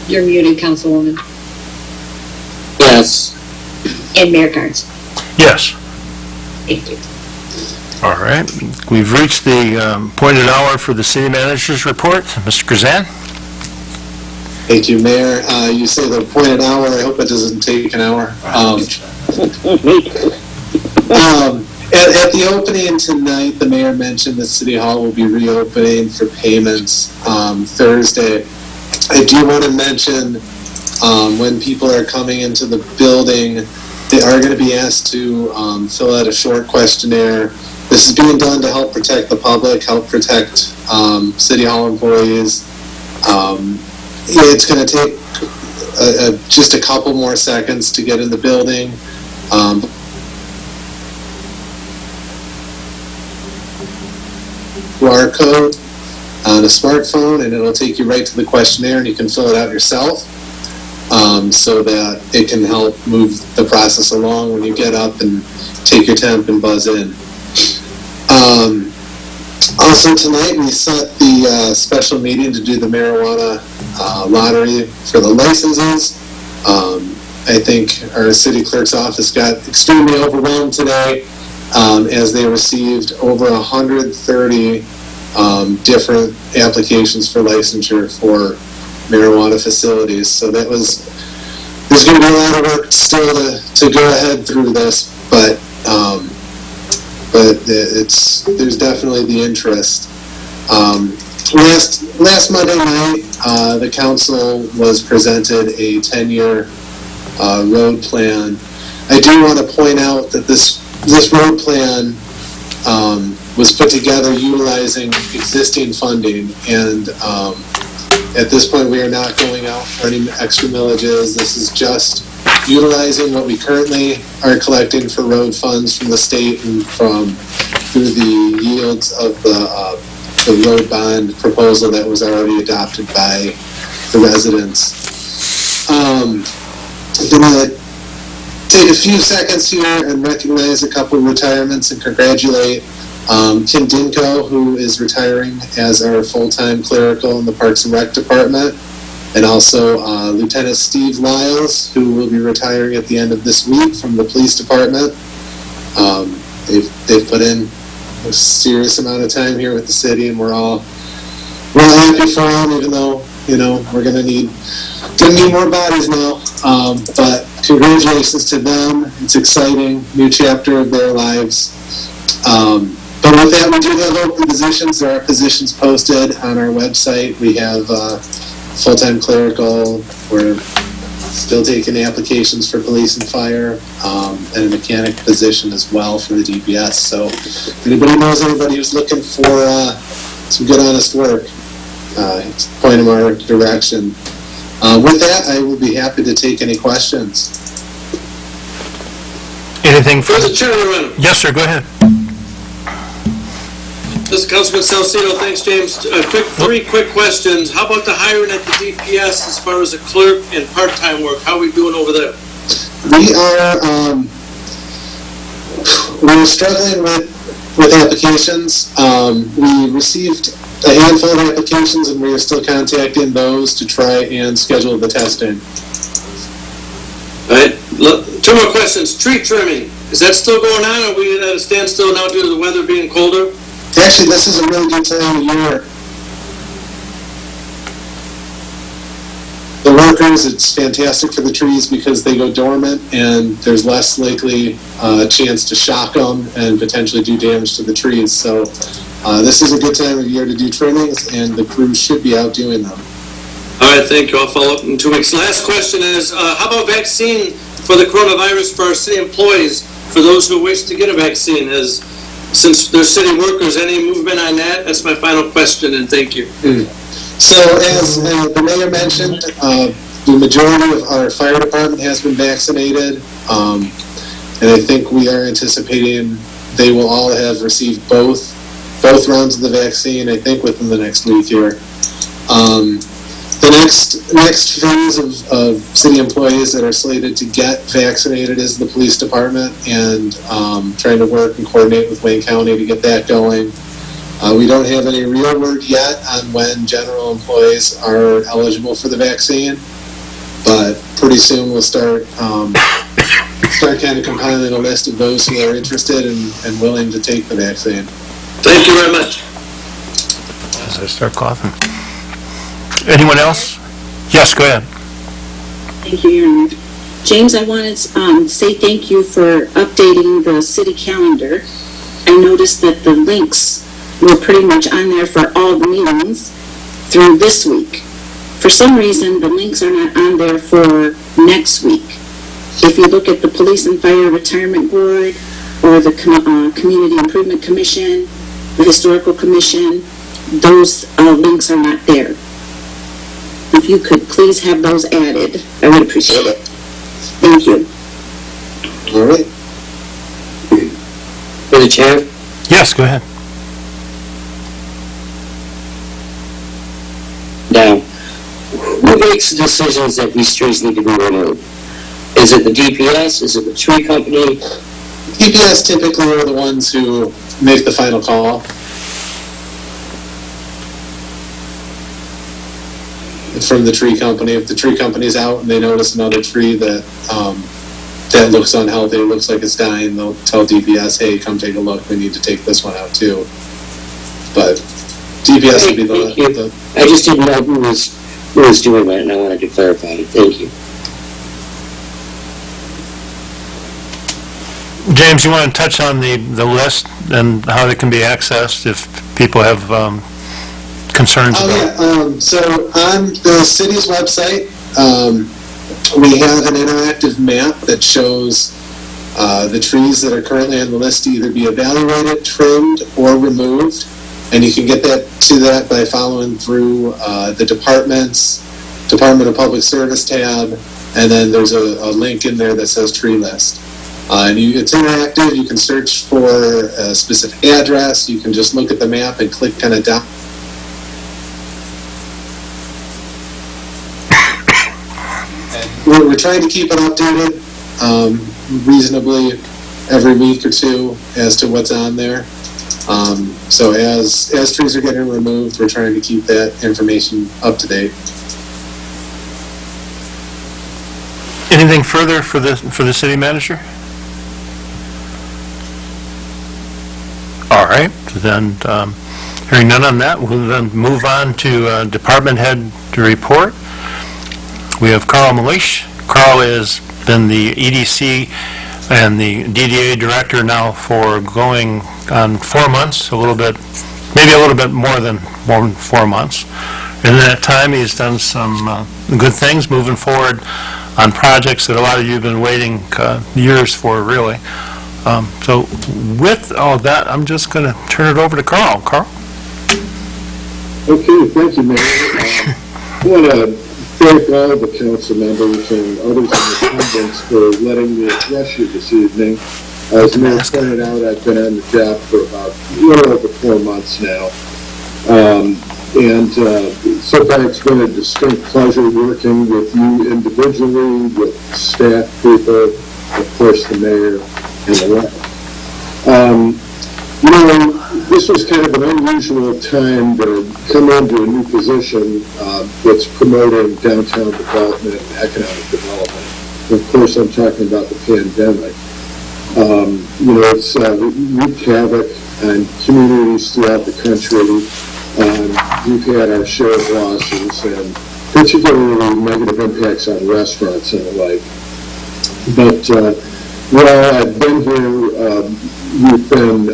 You're muted, Councilwoman. Yes. And Mayor Carnes. Yes. Thank you. All right, we've reached the appointed hour for the city manager's report. Mr. Grzan? Thank you, Mayor. You say the appointed hour. I hope it doesn't take an hour. At the opening tonight, the mayor mentioned that City Hall will be reopening for payments Thursday. I do want to mention when people are coming into the building, they are going to be asked to fill out a short questionnaire. This is being done to help protect the public, help protect City Hall employees. It's going to take just a couple more seconds to get in the building. QR code on a smartphone, and it'll take you right to the questionnaire, and you can fill it out yourself so that it can help move the process along when you get up and take your temp and buzz in. Also tonight, we set the special meeting to do the marijuana lottery for the licenses. I think our city clerk's office got extremely overwhelmed today as they received over 130 different applications for licensure for marijuana facilities. So there's going to be a lot of work still to go ahead through this, but there's definitely the interest. Last Monday night, the council was presented a 10-year road plan. I do want to point out that this road plan was put together utilizing existing funding, and at this point we are not going out for any extra millages. This is just utilizing what we currently are collecting for road funds from the state and through the yields of the road bond proposal that was already adopted by the residents. I'm going to take a few seconds here and recognize a couple of retirements and congratulate Kim Dinko, who is retiring as our full-time clerical in the Parks and Rec Department, and also Lieutenant Steve Lyles, who will be retiring at the end of this week from the Police Department. They've put in a serious amount of time here with the city, and we're all happy for them, even though, we're gonna need more bodies now. But congratulations to them. It's exciting, new chapter of their lives. But with that, we do have open positions. There are positions posted on our website. We have full-time clerical. We're still taking applications for police and fire, and a mechanic position as well for the DPS. So if anybody knows anybody who's looking for some good, honest work, point them our direction. With that, I will be happy to take any questions. Anything For the chairman. Yes, sir, go ahead. This is Councilman Salcido. Thanks, James. Three quick questions. How about the hiring at the DPS as far as a clerk and part-time work? How are we doing over there? We are we're struggling with applications. We received a handful of applications, and we are still contacting those to try and schedule the testing. All right, two more questions. Tree trimming, is that still going on, or are we at a standstill now due to the weather being colder? Actually, this is a really good time of year. The workers, it's fantastic for the trees because they go dormant and there's less likely chance to shock them and potentially do damage to the trees. So this is a good time of year to do trimmings, and the crews should be out doing them. All right, thank you. I'll follow up in 2 weeks. Last question is, how about vaccine for the coronavirus for our city employees, for those who wish to get a vaccine? Since they're city workers, any movement on that? That's my final question, and thank you. So as the mayor mentioned, the majority of our fire department has been vaccinated, and I think we are anticipating they will all have received both rounds of the vaccine, I think, within the next week here. The next phase of city employees that are slated to get vaccinated is the police department, and trying to work and coordinate with Wayne County to get that going. We don't have any real word yet on when general employees are eligible for the vaccine, but pretty soon we'll start kind of compiling a list of those who are interested and willing to take the vaccine. Thank you very much. As I start coughing. Anyone else? Yes, go ahead. Thank you, Your Honor. James, I wanted to say thank you for updating the city calendar. I noticed that the links were pretty much on there for all the meetings through this week. For some reason, the links are not on there for next week. If you look at the Police and Fire Retirement Board, or the Community Improvement Commission, the Historical Commission, those links are not there. If you could please have those added, I would appreciate it. Thank you. All right. For the chair, Yes, go ahead. now, who makes the decisions that these trees need to be removed? Is it the DPS? Is it the tree company? DPS typically are the ones who make the final call. From the tree company, if the tree company's out and they notice another tree that that looks unhealthy, it looks like it's dying, they'll tell DPS, hey, come take a look, we need to take this one out too. But DPS would be the I just didn't know who was doing that, and I wanted to clarify it. Thank you. James, you want to touch on the list and how it can be accessed if people have concerns about it? Yeah, so on the city's website, we have an interactive map that shows the trees that are currently on the list to either be evaluated, trimmed, or removed. And you can get to that by following through the Department of Public Service tab, and then there's a link in there that says tree list. And it's interactive. You can search for a specific address. You can just look at the map and click kind of down. We're trying to keep it updated reasonably every week or two as to what's on there. So as trees are getting removed, we're trying to keep that information up to date. Anything further for the city manager? All right, then hearing none on that, we'll then move on to department head to report. We have Carl Malish. Carl has been the EDC and the DDA director now for going on 4 months, maybe a little bit more than 4 months. And in that time, he's done some good things moving forward on projects that a lot of you have been waiting years for, really. So with all that, I'm just going to turn it over to Carl. Carl? Okay, thank you, Mayor. I want to thank all of the council members and others in attendance for letting me address you this evening. As the Mayor pointed out, I've been on the job for about a little over 4 months now. So far it's been a distinct pleasure working with you individually, with staff people, of course the mayor, and the rest. You know, this was kind of an unusual time to come into a new position that's promoting downtown development and economic development. Of course, I'm talking about the pandemic. You know, it's wreaked havoc on communities throughout the country. We've had our share of losses and particularly negative impacts on restaurants and the like. But while I've been here, we've been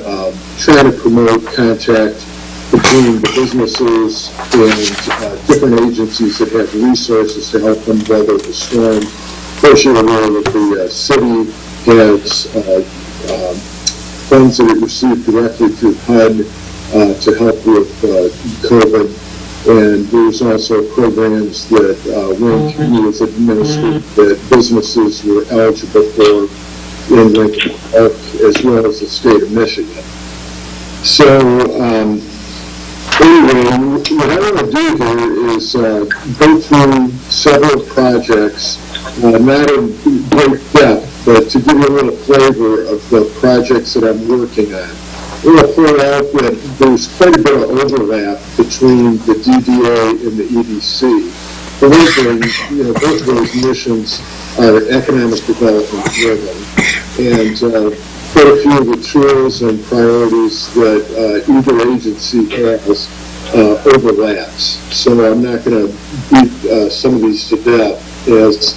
trying to promote contact between the businesses and different agencies that have resources to help them weather the storm. Of course, you're aware that the city has funds that it received directly through HUD to help with COVID. And there's also programs that Wayne County has administered that businesses were eligible for in Lincoln Park, as well as the state of Michigan. So, anyway, what I want to do here is go through several projects, not in great depth, but to give you a little flavor of the projects that I'm working on. I want to point out that there's quite a bit of overlap between the DDA and the EDC. For one thing, you know, both of those missions are economic development driven, and quite a few of the tools and priorities that either agency has overlaps. So I'm not going to beat some of these to death as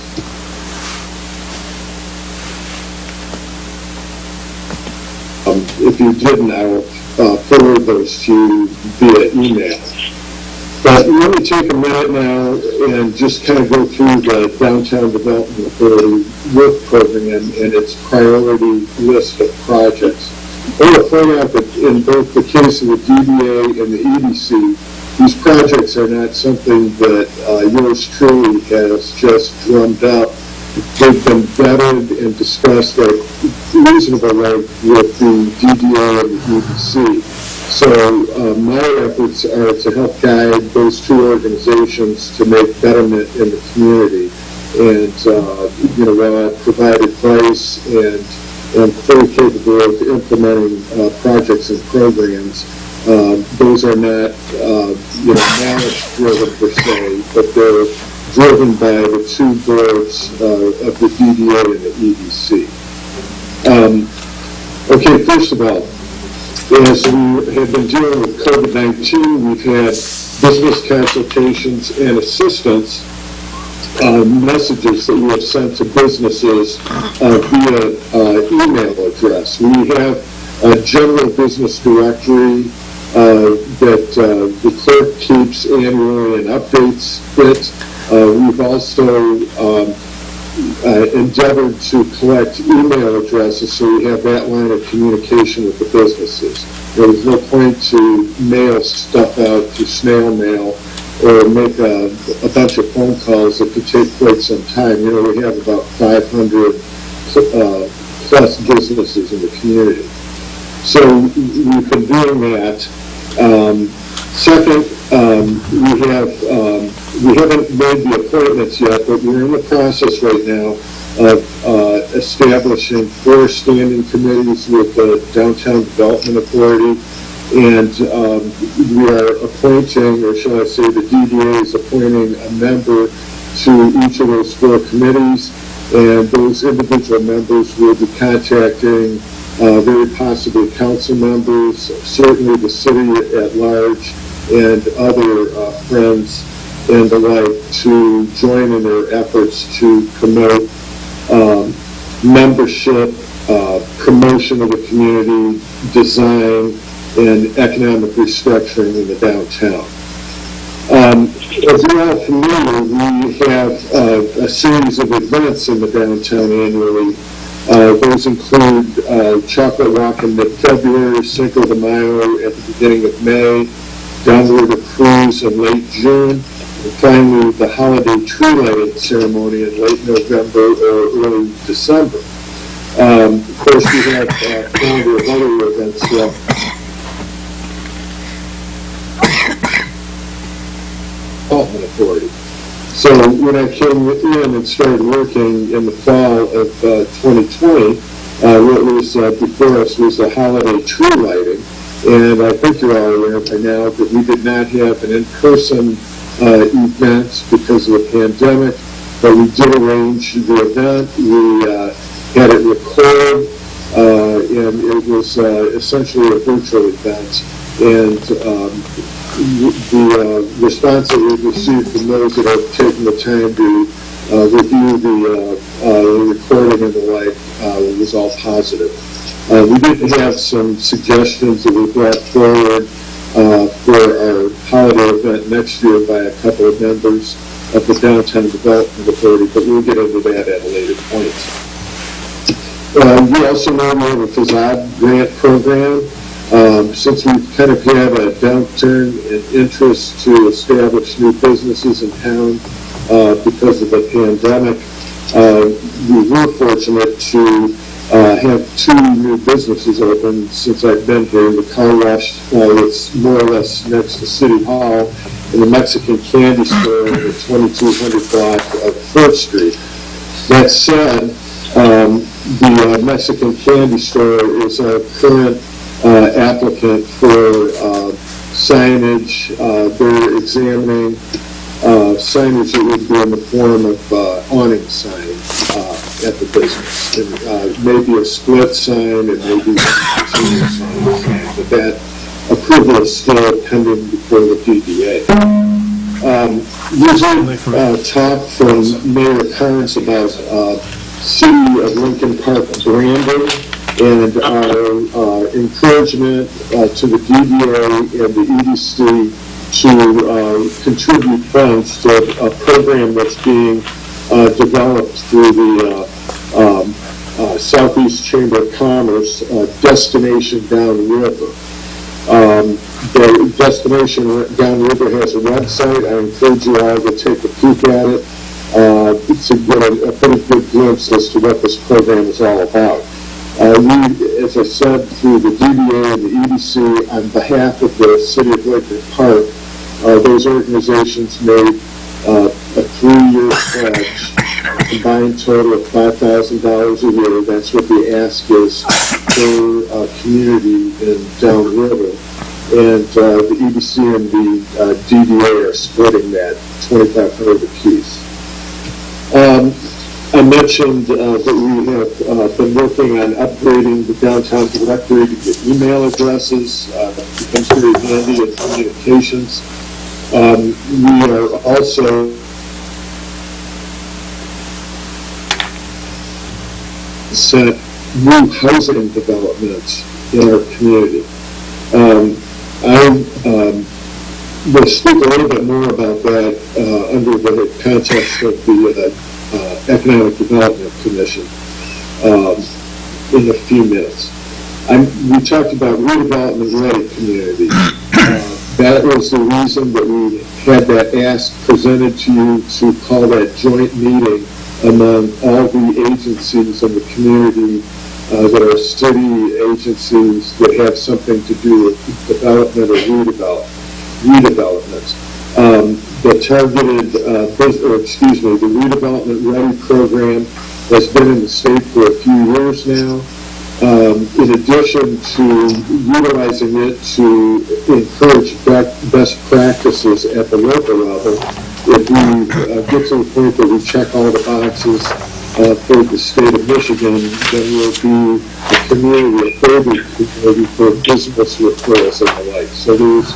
if you didn't, I will forward those to you via email. But let me take a minute now and just kind of go through the Downtown Development Authority work program and its priority list of projects. I want to point out that in both the case of the DDA and the EDC, these projects are not something that yours truly has just drummed up. They've been vetted and discussed at reasonable length with the DDA and the EDC. So my efforts are to help guide those two organizations to make betterment in the community. And, you know, while I provide advice and am fully capable of implementing projects and programs, those are not, you know, knowledge-driven per se, but they're driven by the two boards of the DDA and the EDC. Okay, first of all, as we have been dealing with COVID-19, we've had business consultations and assistance messages that we have sent to businesses via email address. We have a general business directory that the clerk keeps annually and updates it. We've also endeavored to collect email addresses so we have that line of communication with the businesses. There's no point to mail stuff out through snail mail or make a bunch of phone calls that could take quite some time. You know, we have about 500 plus businesses in the community. So we've been doing that. Second, we haven't made the appointments yet, but we're in the process right now of establishing 4 standing committees with the Downtown Development Authority, and we are appointing, or shall I say the DDA is appointing a member to each of those 4 committees, and those individual members will be contacting very possibly council members, certainly the city at large, and other friends and the like to join in their efforts to promote membership, promotion of the community, design, and economic restructuring in the downtown. As you're all familiar, we have a series of events in the downtown annually. Those include Chocolate Walk in mid-February, Cinco de Mayo at the beginning of May, Downward of Cruise in late June, and finally the holiday tree lighting ceremony in late November or early December. Of course, we have a calendar of other events throughout. Development Authority. So when I came in and started working in the fall of 2020, what was before us was the holiday tree lighting. And I think you're all aware by now that we did not have an in-person event because of the pandemic, but we did arrange the event. We had it recorded, and it was essentially a virtual event. And the response that we received from those that have taken the time to review the recording and the like was all positive. We did have some suggestions that we brought forward for our holiday event next year by a couple of members of the Downtown Development Authority, but we'll get into that at a later point. We also know we have a FASAD grant program. Since we've kind of had a downturn in interest to establish new businesses in town because of the pandemic, we were fortunate to have 2 new businesses open since I've been here. The car wash that's more or less next to City Hall, and the Mexican candy store in the 2200 block of 4th Street. That said, the Mexican candy store is a current applicant for signage. They're examining signage that would be in the form of awning sign at the business. And, maybe a split sign and maybe a continuous sign, but that approval is still pending before the PDA. Usually talk from Mayor Carnes about City of Lincoln Park branding and our encouragement to the DDA and the EDC to contribute funds to a program that's being developed through the Southeast Chamber of Commerce, Destination Downriver. The Destination Downriver has a website. I encourage you all to take a peek at it to get a pretty good glimpse as to what this program is all about. We, as I said, through the DDA and the EDC, on behalf of the City of Lincoln Park, those organizations made a 3-year pledge, a combined total of $5,000 a year. That's what the ask is for community in Downriver. And the EDC and the DDA are splitting that $2,500 apiece. I mentioned that we have been working on upgrading the downtown directory to get email addresses. It becomes very handy in communications. We are also set new housing developments in our community. I will speak a little bit more about that under the context of the Economic Development Commission in a few minutes. We talked about redevelopment-ready communities. That was the reason that we had that ask presented to you to call that joint meeting among all the agencies in the community that are city agencies that have something to do with development or redevelopment. The targeted, the redevelopment ready program has been in the state for a few years now. In addition to utilizing it to encourage best practices at the local level, if we get to the point that we check all the boxes for the state of Michigan, then we'll be a community, a favored community for business referrals and the like. So there's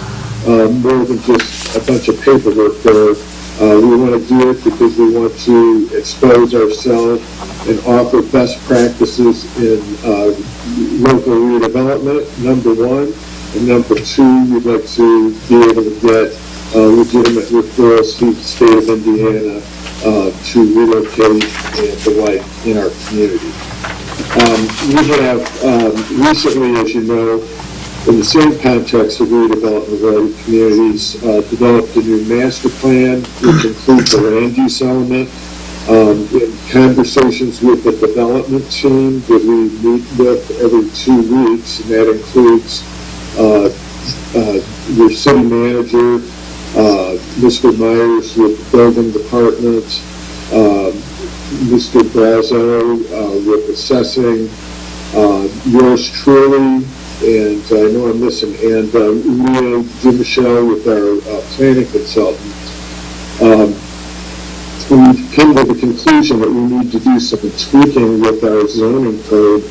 more than just a bunch of paperwork there. We want to do it because we want to expose ourselves and offer best practices in local redevelopment, number one. And number two, we'd like to be able to get legitimate referrals to the state of Indiana to relocate and the like in our community. We have recently, as you know, in the same context of redevelopment-ready communities, developed a new master plan, which includes a land use element. In conversations with the development team that we meet with every 2 weeks, and that includes your city manager, Mr. Myers with the building department, Mr. Brazo with assessing, yours truly, and I know I'm missing, and Leah DiMichelle with our planning consultant. We've come to the conclusion that we need to do some tweaking with our zoning code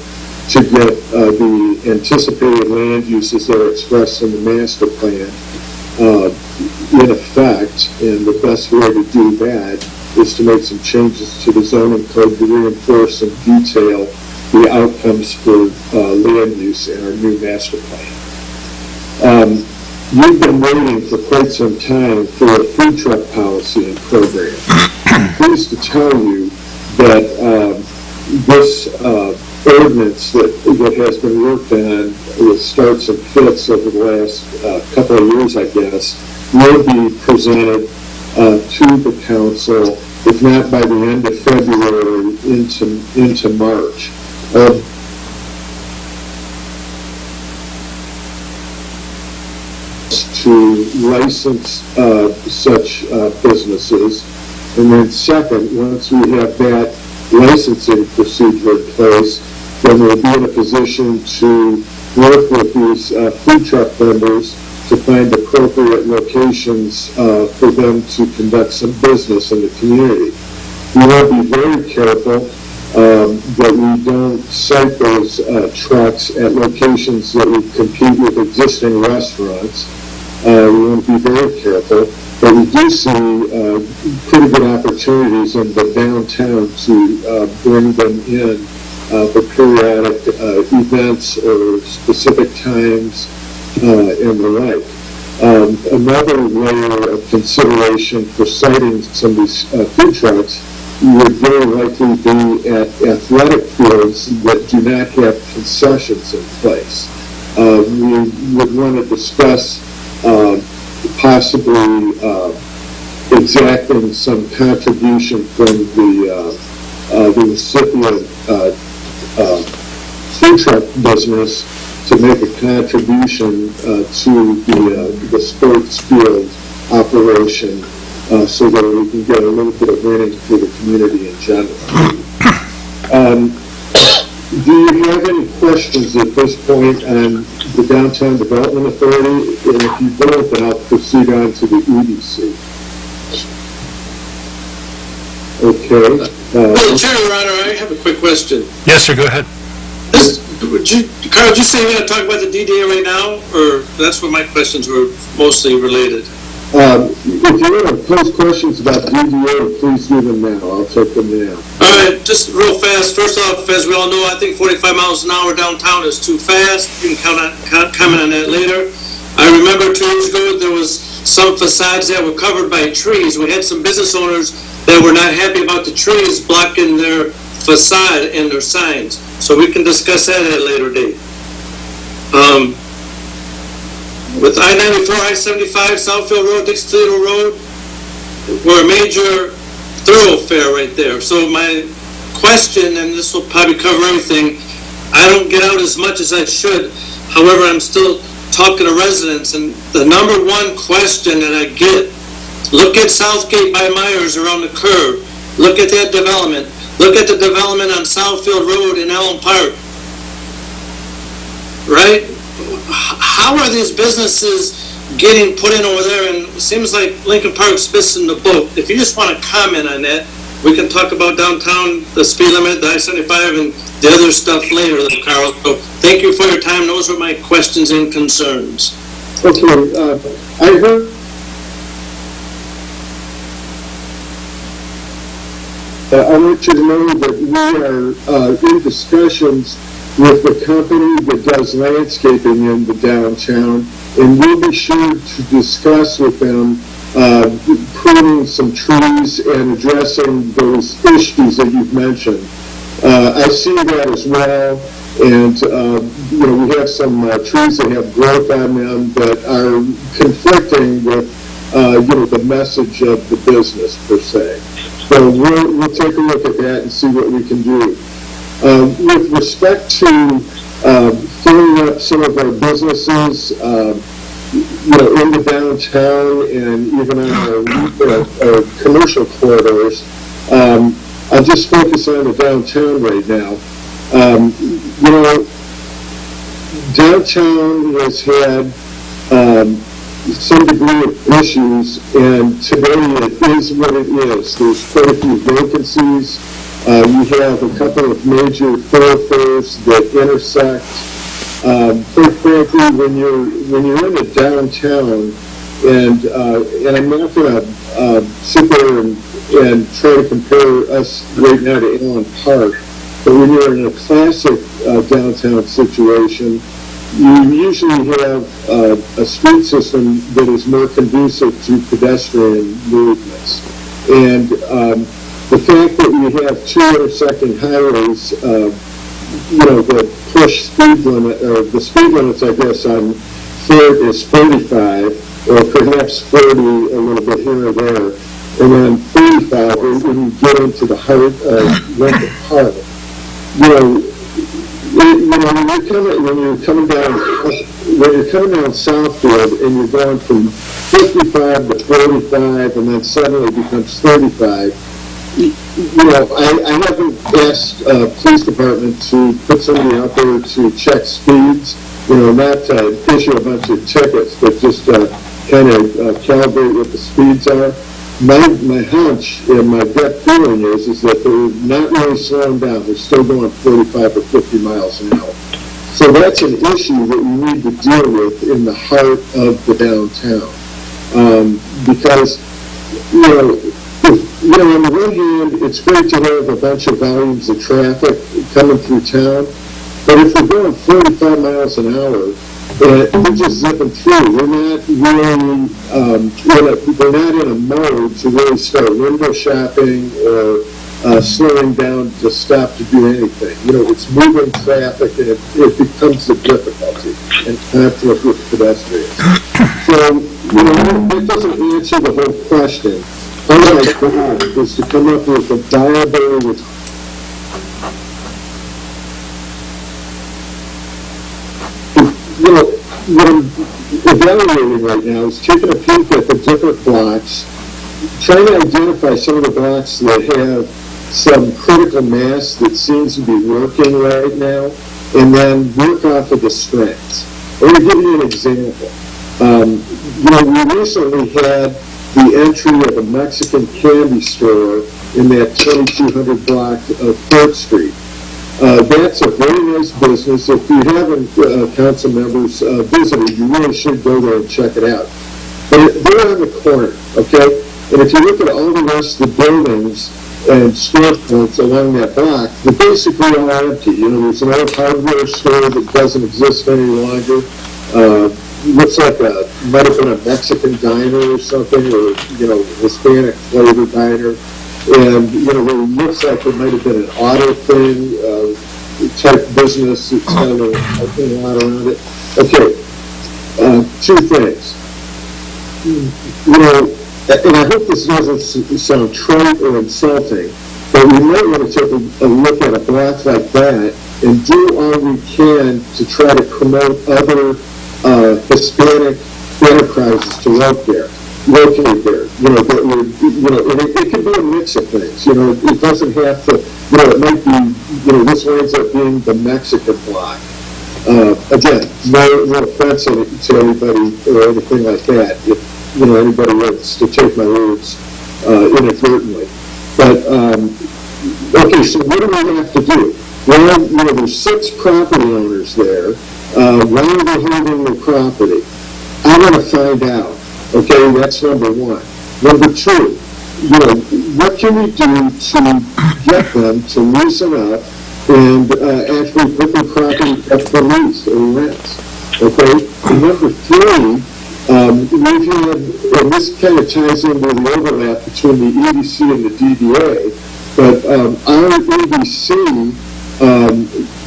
to get the anticipated land uses that are expressed in the master plan in effect, and the best way to do that is to make some changes to the zoning code to reinforce and detail the outcomes for land use in our new master plan. You've been waiting for quite some time for a food truck policy and program. I'm pleased to tell you that this ordinance that has been worked on with starts and fits over the last couple of years, I guess, will be presented to the council, if not by the end of February, into March. To license such businesses, and then second, once we have that licensing procedure in place, then we'll be in a position to work with these food truck vendors to find appropriate locations for them to conduct some business in the community. We want to be very careful that we don't site those trucks at locations that would compete with existing restaurants. We want to be very careful, but we do see pretty good opportunities in the downtown to bring them in for periodic events or specific times and the like. Another layer of consideration for citing some of these food trucks would very likely be at athletic fields that do not have concessions in place. We would want to discuss possibly exacting some contribution from the recipient food truck business to make a contribution to the sports field operation so that we can get a little bit of earnings for the community in general. Do you have any questions at this point on the Downtown Development Authority? And if you don't, then I'll proceed on to the EDC. Okay. Chair, Your Honor, I have a quick question. Yes, sir, go ahead. Carl, did you say you're going to talk about the DDA right now, or that's what my questions were mostly related? If you want to pose questions about DDA, please do them now. I'll take them now. All right, just real fast. First off, as we all know, I think 45 miles an hour downtown is too fast. You can comment on that later. I remember 2 years ago there was some facades that were covered by trees. We had some business owners that were not happy about the trees blocking their facade and their signs. So we can discuss that at a later date. With I-94, I-75, Southfield Road, Dix Toledo Road, we're a major thoroughfare right there. So my question, and this will probably cover everything, I don't get out as much as I should. However, I'm still talking to residents, and the number one question that I get, look at Southgate by Myers around the curve. Look at that development. Look at the development on Southfield Road in Allen Park. Right? How are these businesses getting put in over there? And it seems like Lincoln Park's missing the boat. If you just want to comment on that, we can talk about downtown, the speed limit, the I-75, and the other stuff later, Carl. So thank you for your time. Those were my questions and concerns. Okay, I heard I want you to know that we are in discussions with the company that does landscaping in the downtown, and we'll be sure to discuss with them pruning some trees and addressing those issues that you've mentioned. I see that as well, and we have some trees that have growth on them that are conflicting with the message of the business per se. So we'll take a look at that and see what we can do. With respect to filling up some of our businesses, in the downtown and even on our commercial corridors, I'll just focus on the downtown right now. you know, downtown has had some degree of issues, and today it is what it is. There's quite a few vacancies. You have a couple of major thoroughfares that intersect. Quite frankly, when you're in a downtown, and I'm not going to sit there and try to compare us right now to Allen Park, but when you're in a classic downtown situation, you usually have a street system that is more conducive to pedestrian movements. And the fact that we have two intersecting highways, that push speed limit, or the speed limits, I guess, on Third is 35, or perhaps 40, a little bit here or there, and then 35 when you get into the heart of Lincoln Park. When you're coming down Southfield and you're going from 55 to 45 and then suddenly it becomes 35, I haven't asked police department to put somebody out there to check speeds, not to issue a bunch of tickets, but just kind of calibrate what the speeds are. My hunch and my gut feeling is that they're not really slowing down. They're still going 45 or 50 miles an hour. So that's an issue that we need to deal with in the heart of the downtown. Because, on the one hand, it's great to have a bunch of volumes of traffic coming through town, but if we're going 45 miles an hour, we're just zipping through. We're not really, we're not in a mode to really start window shopping or slowing down to stop to do anything. It's moving traffic and it becomes a difficulty and conflict with pedestrians. So, that doesn't answer the whole question. All I want is to come up with a viable, what I'm evaluating right now is taking a peek at the different blocks, trying to identify some of the blocks that have some critical mass that seems to be working right now, and then work off of the strengths. I'm going to give you an example. We recently had the entry of a Mexican candy store in that 2200 block of 4th Street. That's a very nice business. If you haven't, council members, visited, you really should go there and check it out. But they're on the corner, okay? And if you look at all the rest of the buildings and storefronts along that block, they're basically all empty. There's an old hardware store that doesn't exist any longer. Looks like might have been a Mexican diner or something, or, Hispanic flavor diner. And, it looks like it might have been an auto thing, type business. It's kind of a lot around it. Okay, two things. And I hope this doesn't sound trite or insulting, but we might want to take a look at a block like that and do all we can to try to promote other Hispanic enterprises to locate there. And it can be a mix of things. It doesn't have to. It might be. This winds up being the Mexican block. Again, no offense to anybody or anything like that. If anybody wants to take my words inadvertently, but okay. So what do we have to do? Well, there's 6 property owners there. Why are they holding their property? I want to find out. Okay, that's number one. Number two, what can we do to get them to loosen up and actually put their property up for lease or rents? Okay, and number three, we've had, and this kind of ties into the overlap between the EDC and the DDA, but our EDC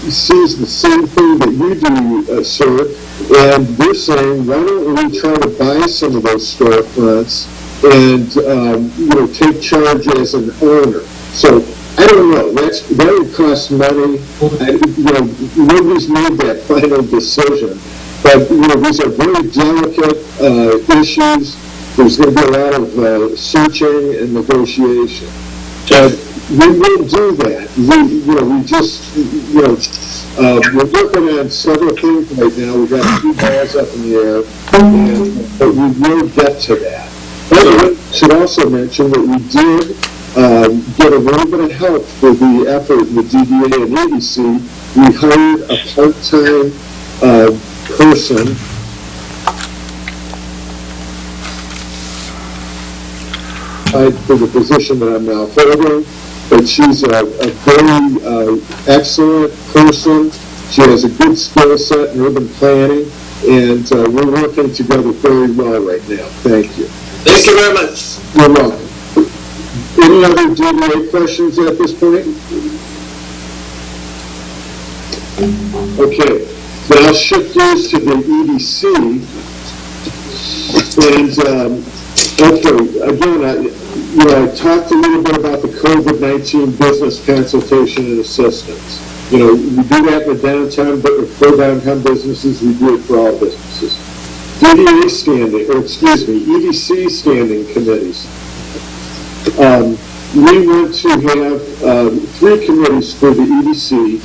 sees the same thing that you do, sir, and they're saying, why don't we try to buy some of those storefronts and, take charge as an owner? So, I don't know, that would cost money. Nobody's made that final decision. But, these are very delicate issues. There's going to be a lot of searching and negotiation. But we will do that. We just, We're working on several things right now. We've got 2 balls up in the air, but we will get to that. But I should also mention that we did get a little bit of help for the effort in the DDA and EDC. We hired a part-time person for the position that I'm now holding, but she's a very excellent person. She has a good skill set in urban planning, and we're working together very well right now. Thank you. Thank you very much. You're welcome. Any other DDA questions at this point? Okay, then I'll shift gears to the EDC. And, okay, again, I talked a little bit about the COVID-19 business consultation and assistance. We do that in the downtown, but for downtown businesses, we do it for all businesses. EDC standing committees. We want to have 3 committees for the EDC.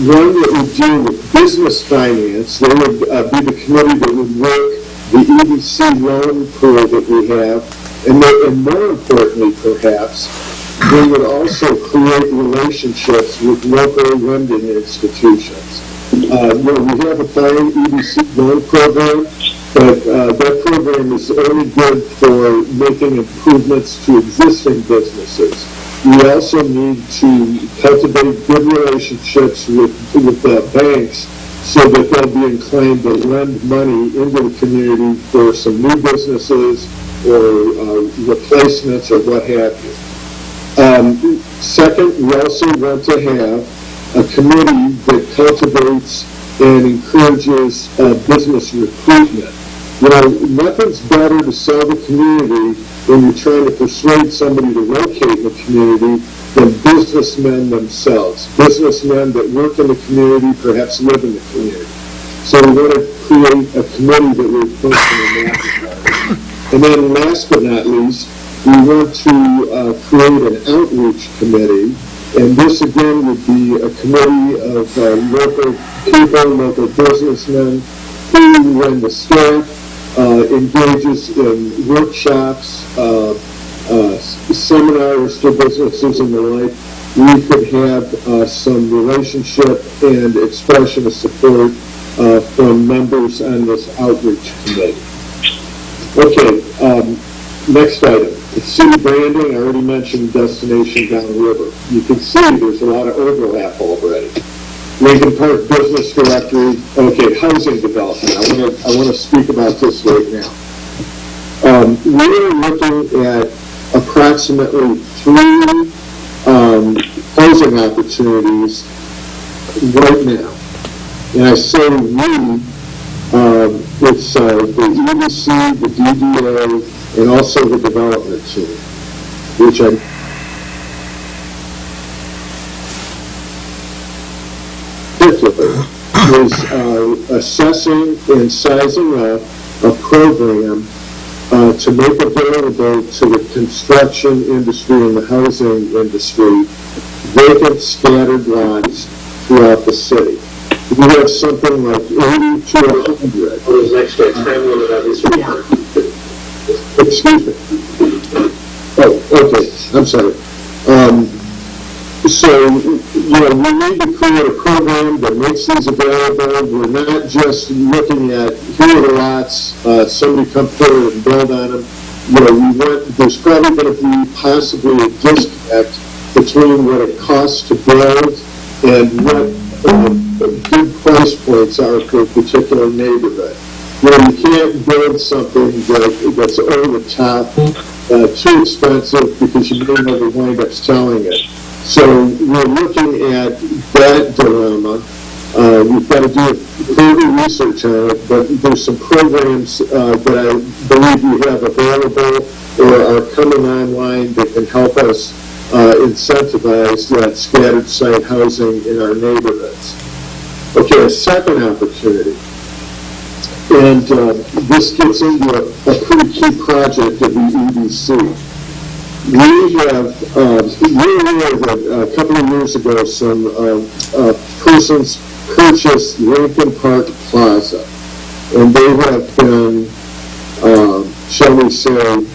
One that would deal with business finance. They would be the committee that would work the EDC loan pool that we have. And more importantly, perhaps, they would also create relationships with local lending institutions. We have a fine EDC loan program, but that program is only good for making improvements to existing businesses. We also need to cultivate good relationships with banks so that they'll be inclined to lend money into the community for some new businesses or replacements or what have you. Second, we also want to have a committee that cultivates and encourages business recruitment. Nothing's better to sell the community when you're trying to persuade somebody to locate in the community than businessmen themselves. Businessmen that work in the community, perhaps live in the community. So we want to create a committee that will function in that regard. And then last but not least, we want to create an outreach committee. And this again would be a committee of local people, local businessmen, who, when the staff engages in workshops, seminars for businesses and the like, we could have some relationship and expression of support from members on this outreach committee. Okay, next item. City branding, I already mentioned destination downriver. You can see there's a lot of overlap already. Lincoln Park Business Directory, okay, housing development. I want to speak about this right now. We're looking at approximately 3 housing opportunities right now. And I say we, it's the EDC, the DDA, and also the development team, which I is assessing and sizing up a program to make available to the construction industry and the housing industry vacant scattered lots throughout the city. We have something like 80 to 100. What is next to time limit on this report? Excuse me. Oh, okay, I'm sorry. So, we need to create a program that makes these available. We're not just looking at, here are the lots, somebody come forward and build on them. There's probably going to be possibly a disconnect between what it costs to build and what good price points are for a particular neighborhood. You can't build something that's over the top, too expensive, because you may never wind up selling it. So we're looking at that dilemma. We've got to do further research on it, but there's some programs that I believe we have available or are coming online that can help us incentivize that scattered site housing in our neighborhoods. Okay, a second opportunity. And this gets into a pretty key project of the EDC. We have, a couple of years ago, some persons purchased Lincoln Park Plaza, and they have been, shall we say,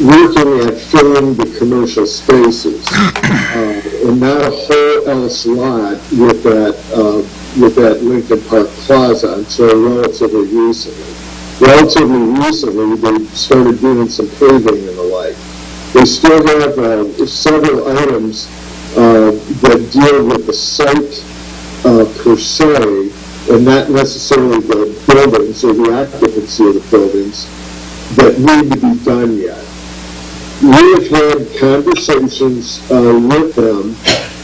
working at filling the commercial spaces, and not a whole else lot with that Lincoln Park Plaza until relatively recently. Relatively recently, they started doing some paving and the like. They still have several items that deal with the site per se, and not necessarily the buildings or the occupancy of the buildings, that need to be done yet. We have had conversations with them,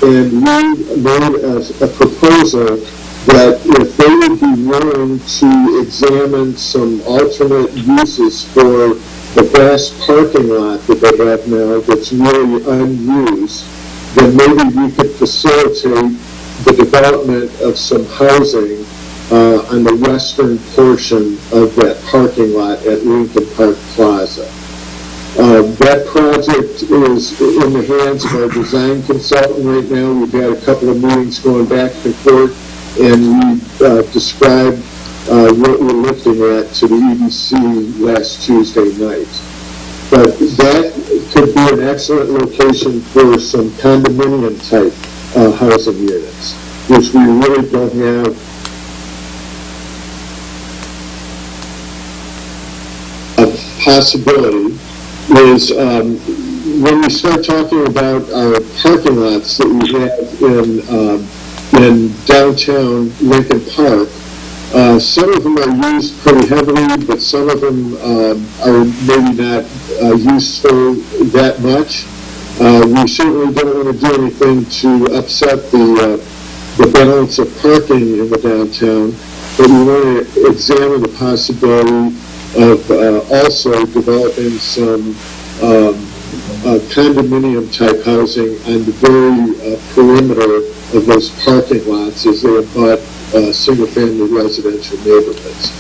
and we made a proposal that if they would be willing to examine some alternate uses for the vast parking lot that they have now that's really unused, then maybe we could facilitate the development of some housing on the western portion of that parking lot at Lincoln Park Plaza. That project is in the hands of our design consultant right now. We've had a couple of meetings going back and forth, and we described what we're looking at to the EDC last Tuesday night. But that could be an excellent location for some condominium-type housing units, which we really don't have. A possibility is when we start talking about our parking lots that we have in downtown Lincoln Park, some of them are used pretty heavily, but some of them are maybe not useful that much. We certainly don't want to do anything to upset the balance of parking in the downtown, but we want to examine the possibility of also developing some condominium-type housing on the very perimeter of those parking lots as they abut single-family residential neighborhoods.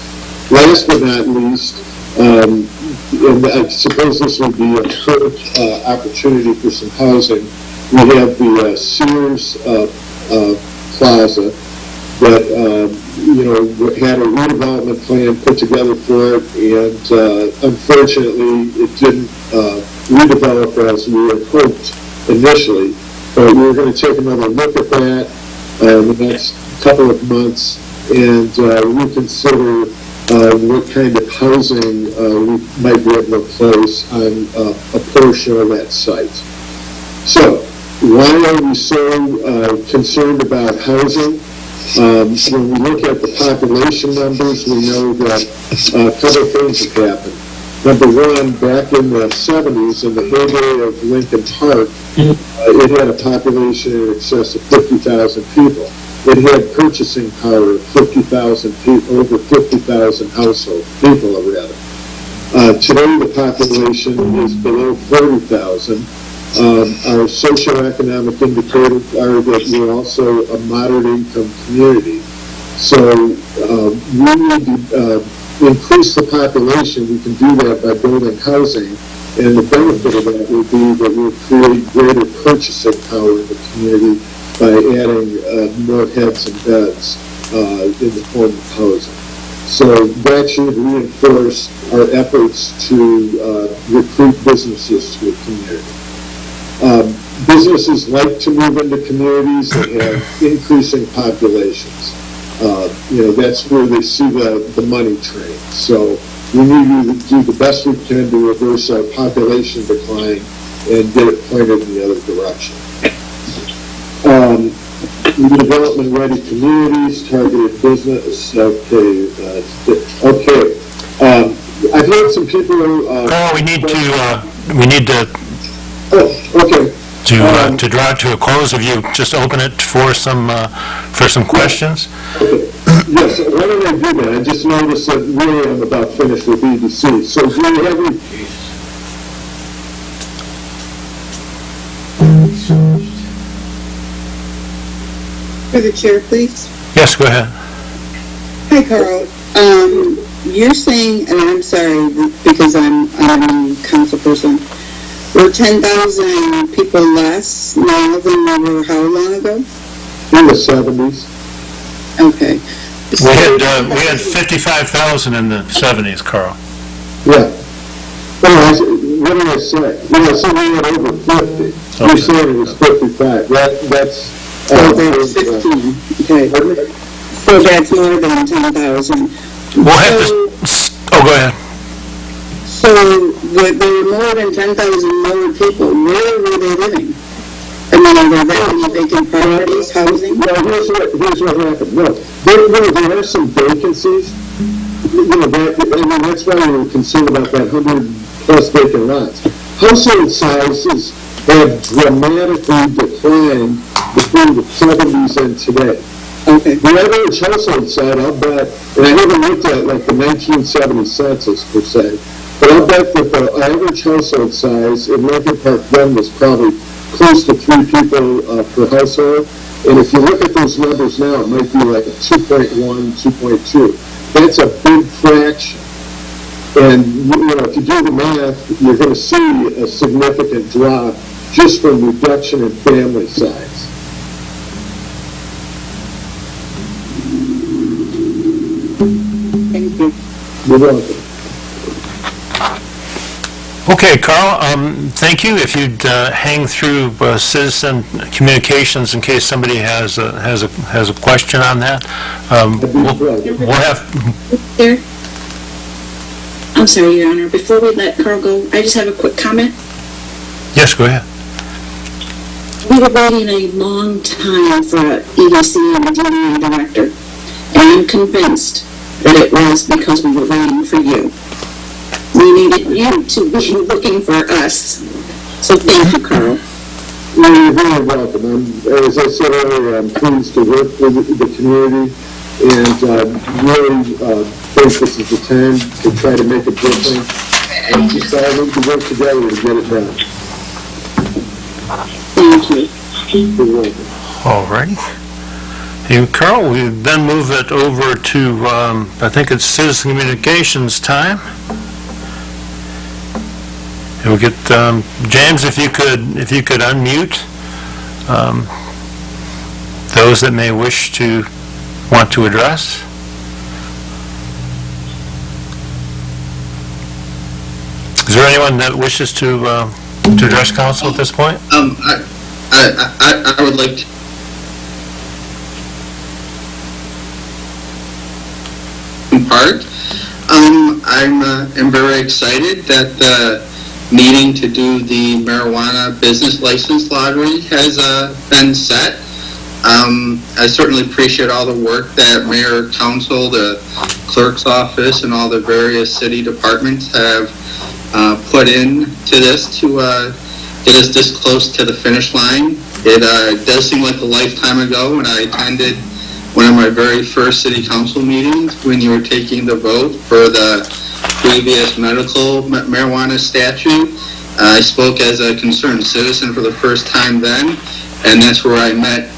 Last but not least, and I suppose this would be a good opportunity for some housing, we have the Sears Plaza that had a redevelopment plan put together for it, and unfortunately it didn't redevelop as we had hoped initially. But we're going to take another look at that in the next couple of months and reconsider what kind of housing we might be able to place on a portion of that site. So, why are we so concerned about housing? When we look at the population numbers, we know that a couple of things have happened. Number one, back in the 70s, in the heyday of Lincoln Park, it had a population in excess of 50,000 people. It had purchasing power of 50,000 people, over 50,000 household people, rather. Today, the population is below 40,000. Our socioeconomic indicators are that we're also a moderate income community. So we need to increase the population. We can do that by building housing, and the benefit of that would be that we'll create greater purchasing power in the community by adding more heads and beds in the form of housing. So that should reinforce our efforts to recruit businesses to a community. Businesses like to move into communities that have increasing populations. That's where they see the money train. So we need to do the best we can to reverse our population decline and get it pointed in the other direction. Development-ready communities, targeted business. Okay. I've heard some people. We need to. Oh, okay. To draw it to a close, if you just open it for some questions. Okay. Yes, why don't I do that? I just noticed that really I'm about finished with EDC. So do you have any? For the chair, please. Yes, go ahead. Hi, Carl. You're saying, and I'm sorry because I'm a council person, we're 10,000 people less now than we were how long ago? In the 70s. Okay. We had 55,000 in the 70s, Carl. Yeah. What did I say? I said we had over 50. You're saying it was 55. That's... So that's 15, okay. So that's more than 10,000. We'll have to, go ahead. So there were more than 10,000 more people. Where were they living? I mean, are there that many vacant properties, housing? Well, here's what happened. No, there are some vacancies. That's why we were concerned about that 100+ vacant lots. Household sizes have dramatically declined between the 70s and today. Okay. The average household size, I'll bet, and I haven't looked at like the 1970 census per se, but I'll bet that the average household size in Lincoln Park then was probably close to 3 people per household. And if you look at those numbers now, it might be like a 2.1, 2.2. That's a big fraction. And if you do the math, you're going to see a significant drop just from reduction in family size. Thank you. You're welcome. Okay, Carl, thank you. If you'd hang through citizen communications in case somebody has a question on that. We'll have... There. I'm sorry, Your Honor. Before we let Carl go, I just have a quick comment. Yes, go ahead. We were waiting a long time for a EDC and a DDA director, and I'm convinced that it was because we were waiting for you. We needed you to be looking for us. So thank you, Carl. You're very welcome. As I said earlier, I'm pleased to work with the community and really think this is the time to try to make a difference and deciding to work together to get it done. Thank you. You're welcome. All right. And Carl, we then move it over to, I think it's citizen communications time. And we'll get, James, if you could unmute those that may want to address. Is there anyone that wishes to address council at this point? I would like to. Part. I'm very excited that the meeting to do the marijuana business license lottery has been set. I certainly appreciate all the work that Mayor, Council, the Clerk's Office, and all the various city departments have put into this to get us this close to the finish line. It does seem like a lifetime ago when I attended one of my very first city council meetings when you were taking the vote for the previous medical marijuana statute. I spoke as a concerned citizen for the first time then, and that's where I met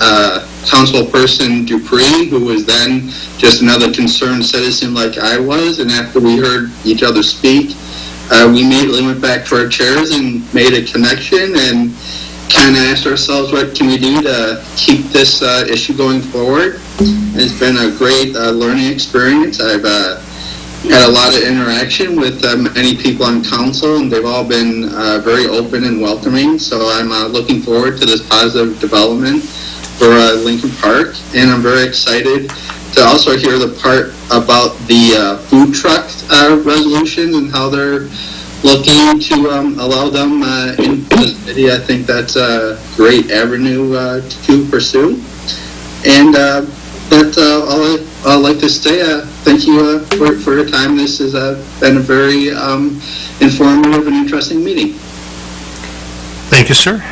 Councilperson Dupree, who was then just another concerned citizen like I was. And after we heard each other speak, we immediately went back to our chairs and made a connection and kind of asked ourselves, what can we do to keep this issue going forward? And it's been a great learning experience. I've had a lot of interaction with many people on council, and they've all been very open and welcoming. So I'm looking forward to this positive development for Lincoln Park, and I'm very excited to also hear the part about the food truck resolutions and how they're looking to allow them in the city. I think that's a great avenue to pursue. And that's all I'd like to say. Thank you for your time. This has been a very informative and interesting meeting. Thank you, sir.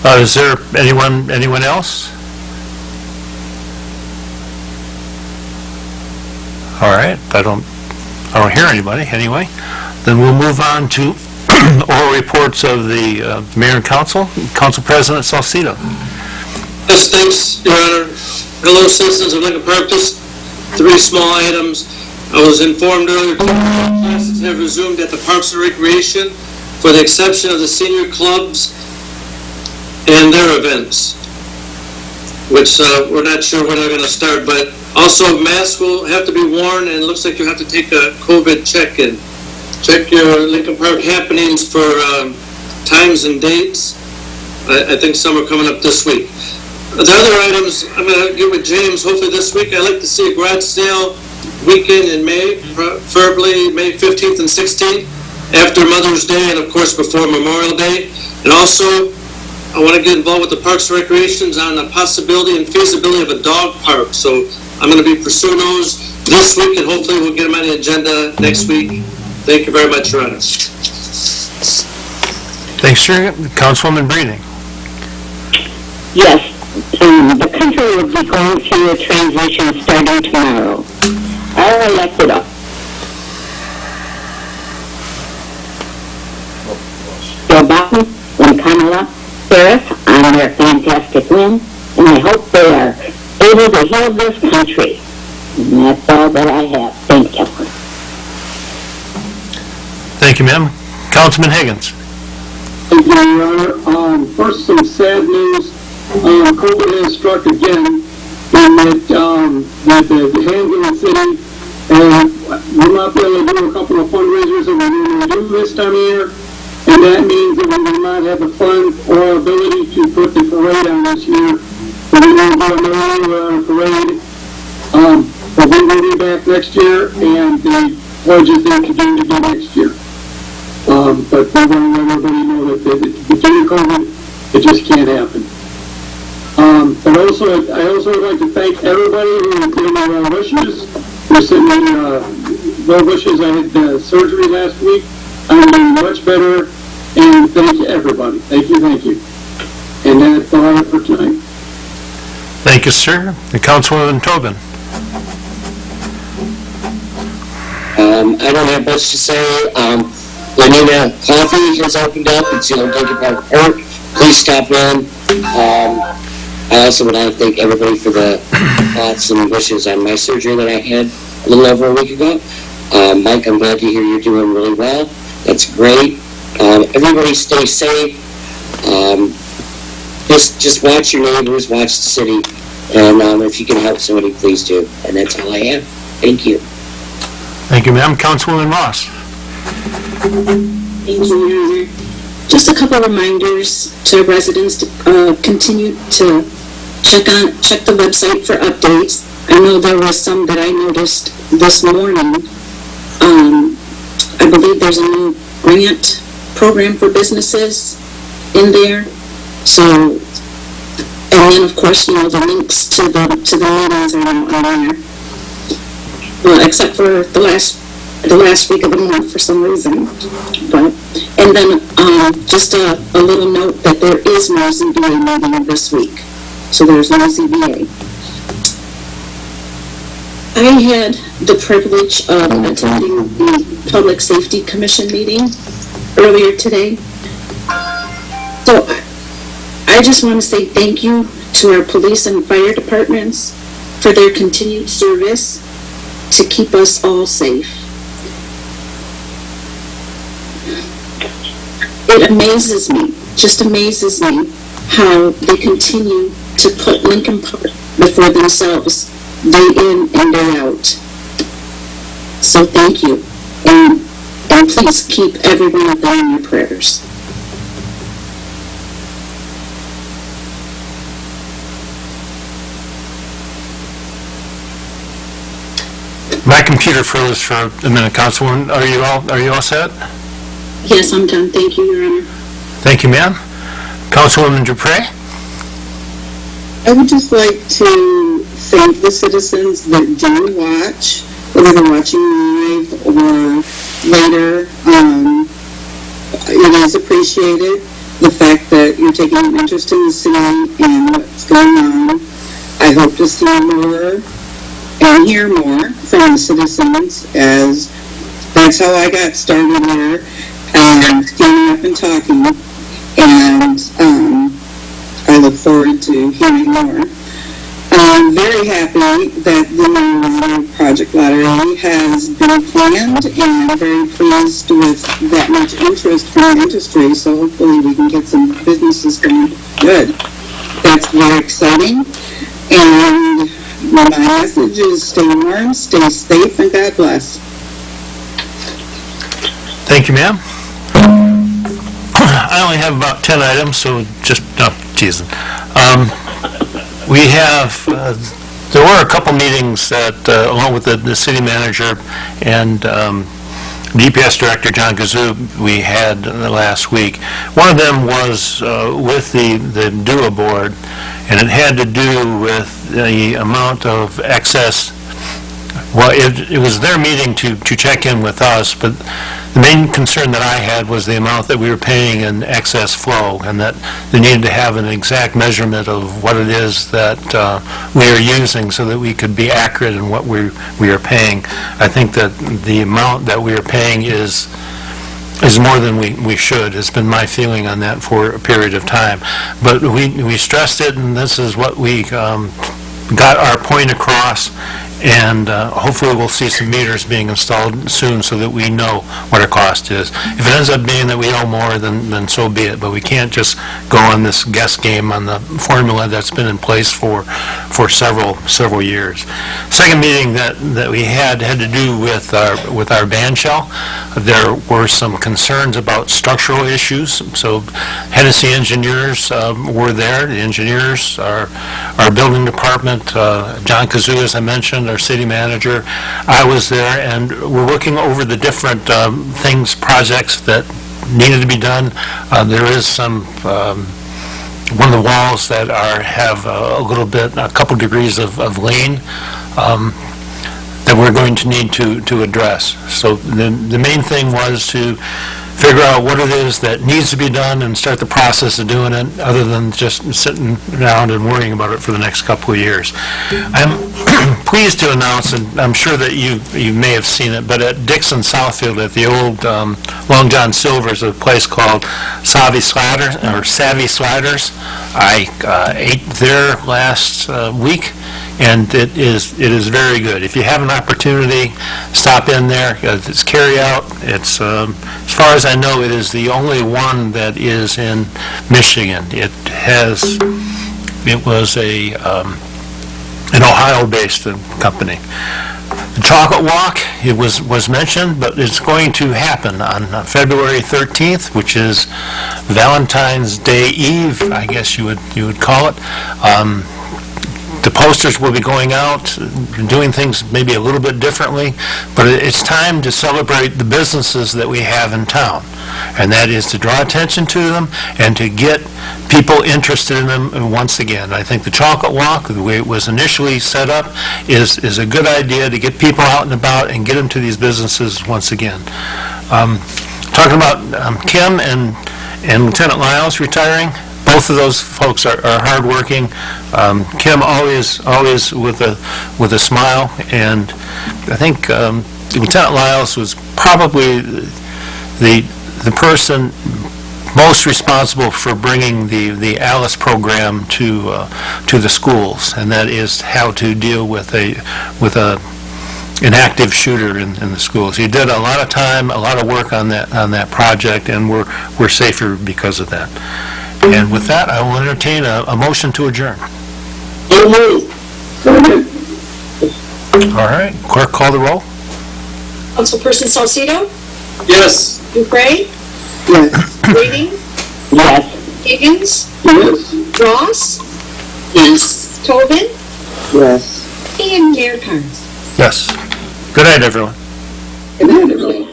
Is there anyone else? All right, I don't hear anybody anyway. Then we'll move on to oral reports of the mayor and council. Council President Salcido. Yes, thanks, Your Honor. Hello, citizens of Lincoln Park. Just 3 small items. I was informed earlier classes have resumed at the Parks and Recreation for the exception of the senior clubs and their events. which we're not sure when they're going to start. But also, masks will have to be worn, and it looks like you have to take a COVID check-in. Check your Lincoln Park happenings for times and dates. I think some are coming up this week. The other items, I'm going to get with James hopefully this week. I'd like to see a garage sale weekend in May, preferably May 15th and 16th, after Mother's Day and, of course, before Memorial Day. And also, I want to get involved with the Parks and Recreations on the possibility and feasibility of a dog park. So I'm going to be pursuing those this week, and hopefully we'll get them on the agenda next week. Thank you very much, Your Honor. Thanks, sir. Councilwoman Breeding. Yes, the country will be going through a transition starting tomorrow. Our elected Joe Biden and Kamala Harris on their fantastic win, and I hope they are able to heal this country. And that's all that I have. Thank you. Thank you, ma'am. Councilman Higgins. Thank you, Your Honor. First, some sad news. COVID has struck again, and that the hands in the city, and we'll not be able to do a couple of fundraisers that we're going to do this time of year, and that means that we will not have the funds or ability to put the parade on this year. We're going to do another parade, but we will be back next year, and the pledge is there to do it again next year. But we want to let everybody know that due to COVID, it just can't happen. But also, I also would like to thank everybody who has given me well wishes. Who sent me well wishes. I had surgery last week. I'm doing much better, and thank you, everybody. Thank you, thank you. And that's all I have for tonight. Thank you, sir. And Councilwoman Tobin. I don't have much to say. Lenina Coffee has opened up. It's in Lincoln Park Park. Please stop in. I also would like to thank everybody for the thoughts and wishes on my surgery that I had a little over a week ago. Mike, I'm glad to hear you're doing really well. That's great. Everybody stay safe. Just watch your neighbors, watch the city, and if you can help somebody, please do. And that's all I have. Thank you. Thank you, ma'am. Councilwoman Ross. Thank you, Your Honor. Just a couple reminders to residents to continue to check the website for updates. I know there was some that I noticed this morning. I believe there's a new grant program for businesses in there. So, and then of course, the links to the meetings are now on there. Well, except for the last week of the month for some reason. But, and then just a little note that there is no ZBA meeting this week. So there's no ZBA. I had the privilege of attending the Public Safety Commission meeting earlier today. So I just want to say thank you to our police and fire departments for their continued service to keep us all safe. It amazes me, just amazes me, how they continue to put Lincoln Park before themselves, day in and day out. So thank you, and please keep every one of them in your prayers. My computer froze for a minute, Councilwoman. Are you all set? Yes, I'm done. Thank you, Your Honor. Thank you, ma'am. Councilwoman Dupre. I would just like to thank the citizens that do watch, whether they're watching live or later. It is appreciated, the fact that you're taking an interest in the city and what's going on. I hope to see more and hear more from the citizens, as that's how I got started here, standing up and talking, and I look forward to hearing more. I'm very happy that the Marijuana Project Lottery has been planned, and I'm very pleased with that much interest from the industry, so hopefully we can get some businesses going good. That's very exciting. And my message is stay warm, stay safe, and God bless. Thank you, ma'am. I only have about 10 items, so just, no, teasing. We have, there were a couple meetings that, along with the city manager and DPS Director John Kazoo, we had last week. One of them was with the DUA board, and it had to do with the amount of excess. Well, it was their meeting to check in with us, but the main concern that I had was the amount that we were paying in excess flow, and that they needed to have an exact measurement of what it is that we are using so that we could be accurate in what we are paying. I think that the amount that we are paying is more than we should. It's been my feeling on that for a period of time. But we stressed it, and this is what we got our point across, and hopefully we'll see some meters being installed soon so that we know what our cost is. If it ends up being that we owe more, then so be it, but we can't just go on this guess game on the formula that's been in place for several years. Second meeting that we had to do with our band shell. There were some concerns about structural issues, so Hennessy engineers were there. The engineers, our building department, John Kazoo, as I mentioned, our city manager. I was there, and we're looking over the different projects that needed to be done. There is some, one of the walls that have a couple degrees of lean that we're going to need to address. So the main thing was to figure out what it is that needs to be done and start the process of doing it, other than just sitting around and worrying about it for the next couple of years. I'm pleased to announce, and I'm sure that you may have seen it, but at Dixon Southfield, at the old Long John Silver's, a place called Savvy Sliders. I ate there last week, and it is very good. If you have an opportunity, stop in there. It's carry out. It's as far as I know, it is the only one that is in Michigan. It was an Ohio-based company. The Chocolate Walk, it was mentioned, but it's going to happen on February 13th, which is Valentine's Day Eve, I guess you would call it. The posters will be going out, doing things maybe a little bit differently, but it's time to celebrate the businesses that we have in town, and that is to draw attention to them and to get people interested in them once again. I think the Chocolate Walk, the way it was initially set up, is a good idea to get people out and about and get them to these businesses once again. Talking about Kim and Lieutenant Lyles retiring, both of those folks are hardworking. Kim always with a smile, and I think Lieutenant Lyles was probably the person most responsible for bringing the ALICE program to the schools, and that is how to deal with an active shooter in the schools. He did a lot of time, a lot of work on that project, and we're safer because of that. And with that, I will entertain a motion to adjourn. All right, clerk, call the roll. Councilperson Salcido? Yes. Dupre? Yes. Rainey? Yes. Higgins? Yes. Ross? Yes. Tobin? Yes. And Mayor Carnes. Yes. Good night, everyone. Good night, everyone.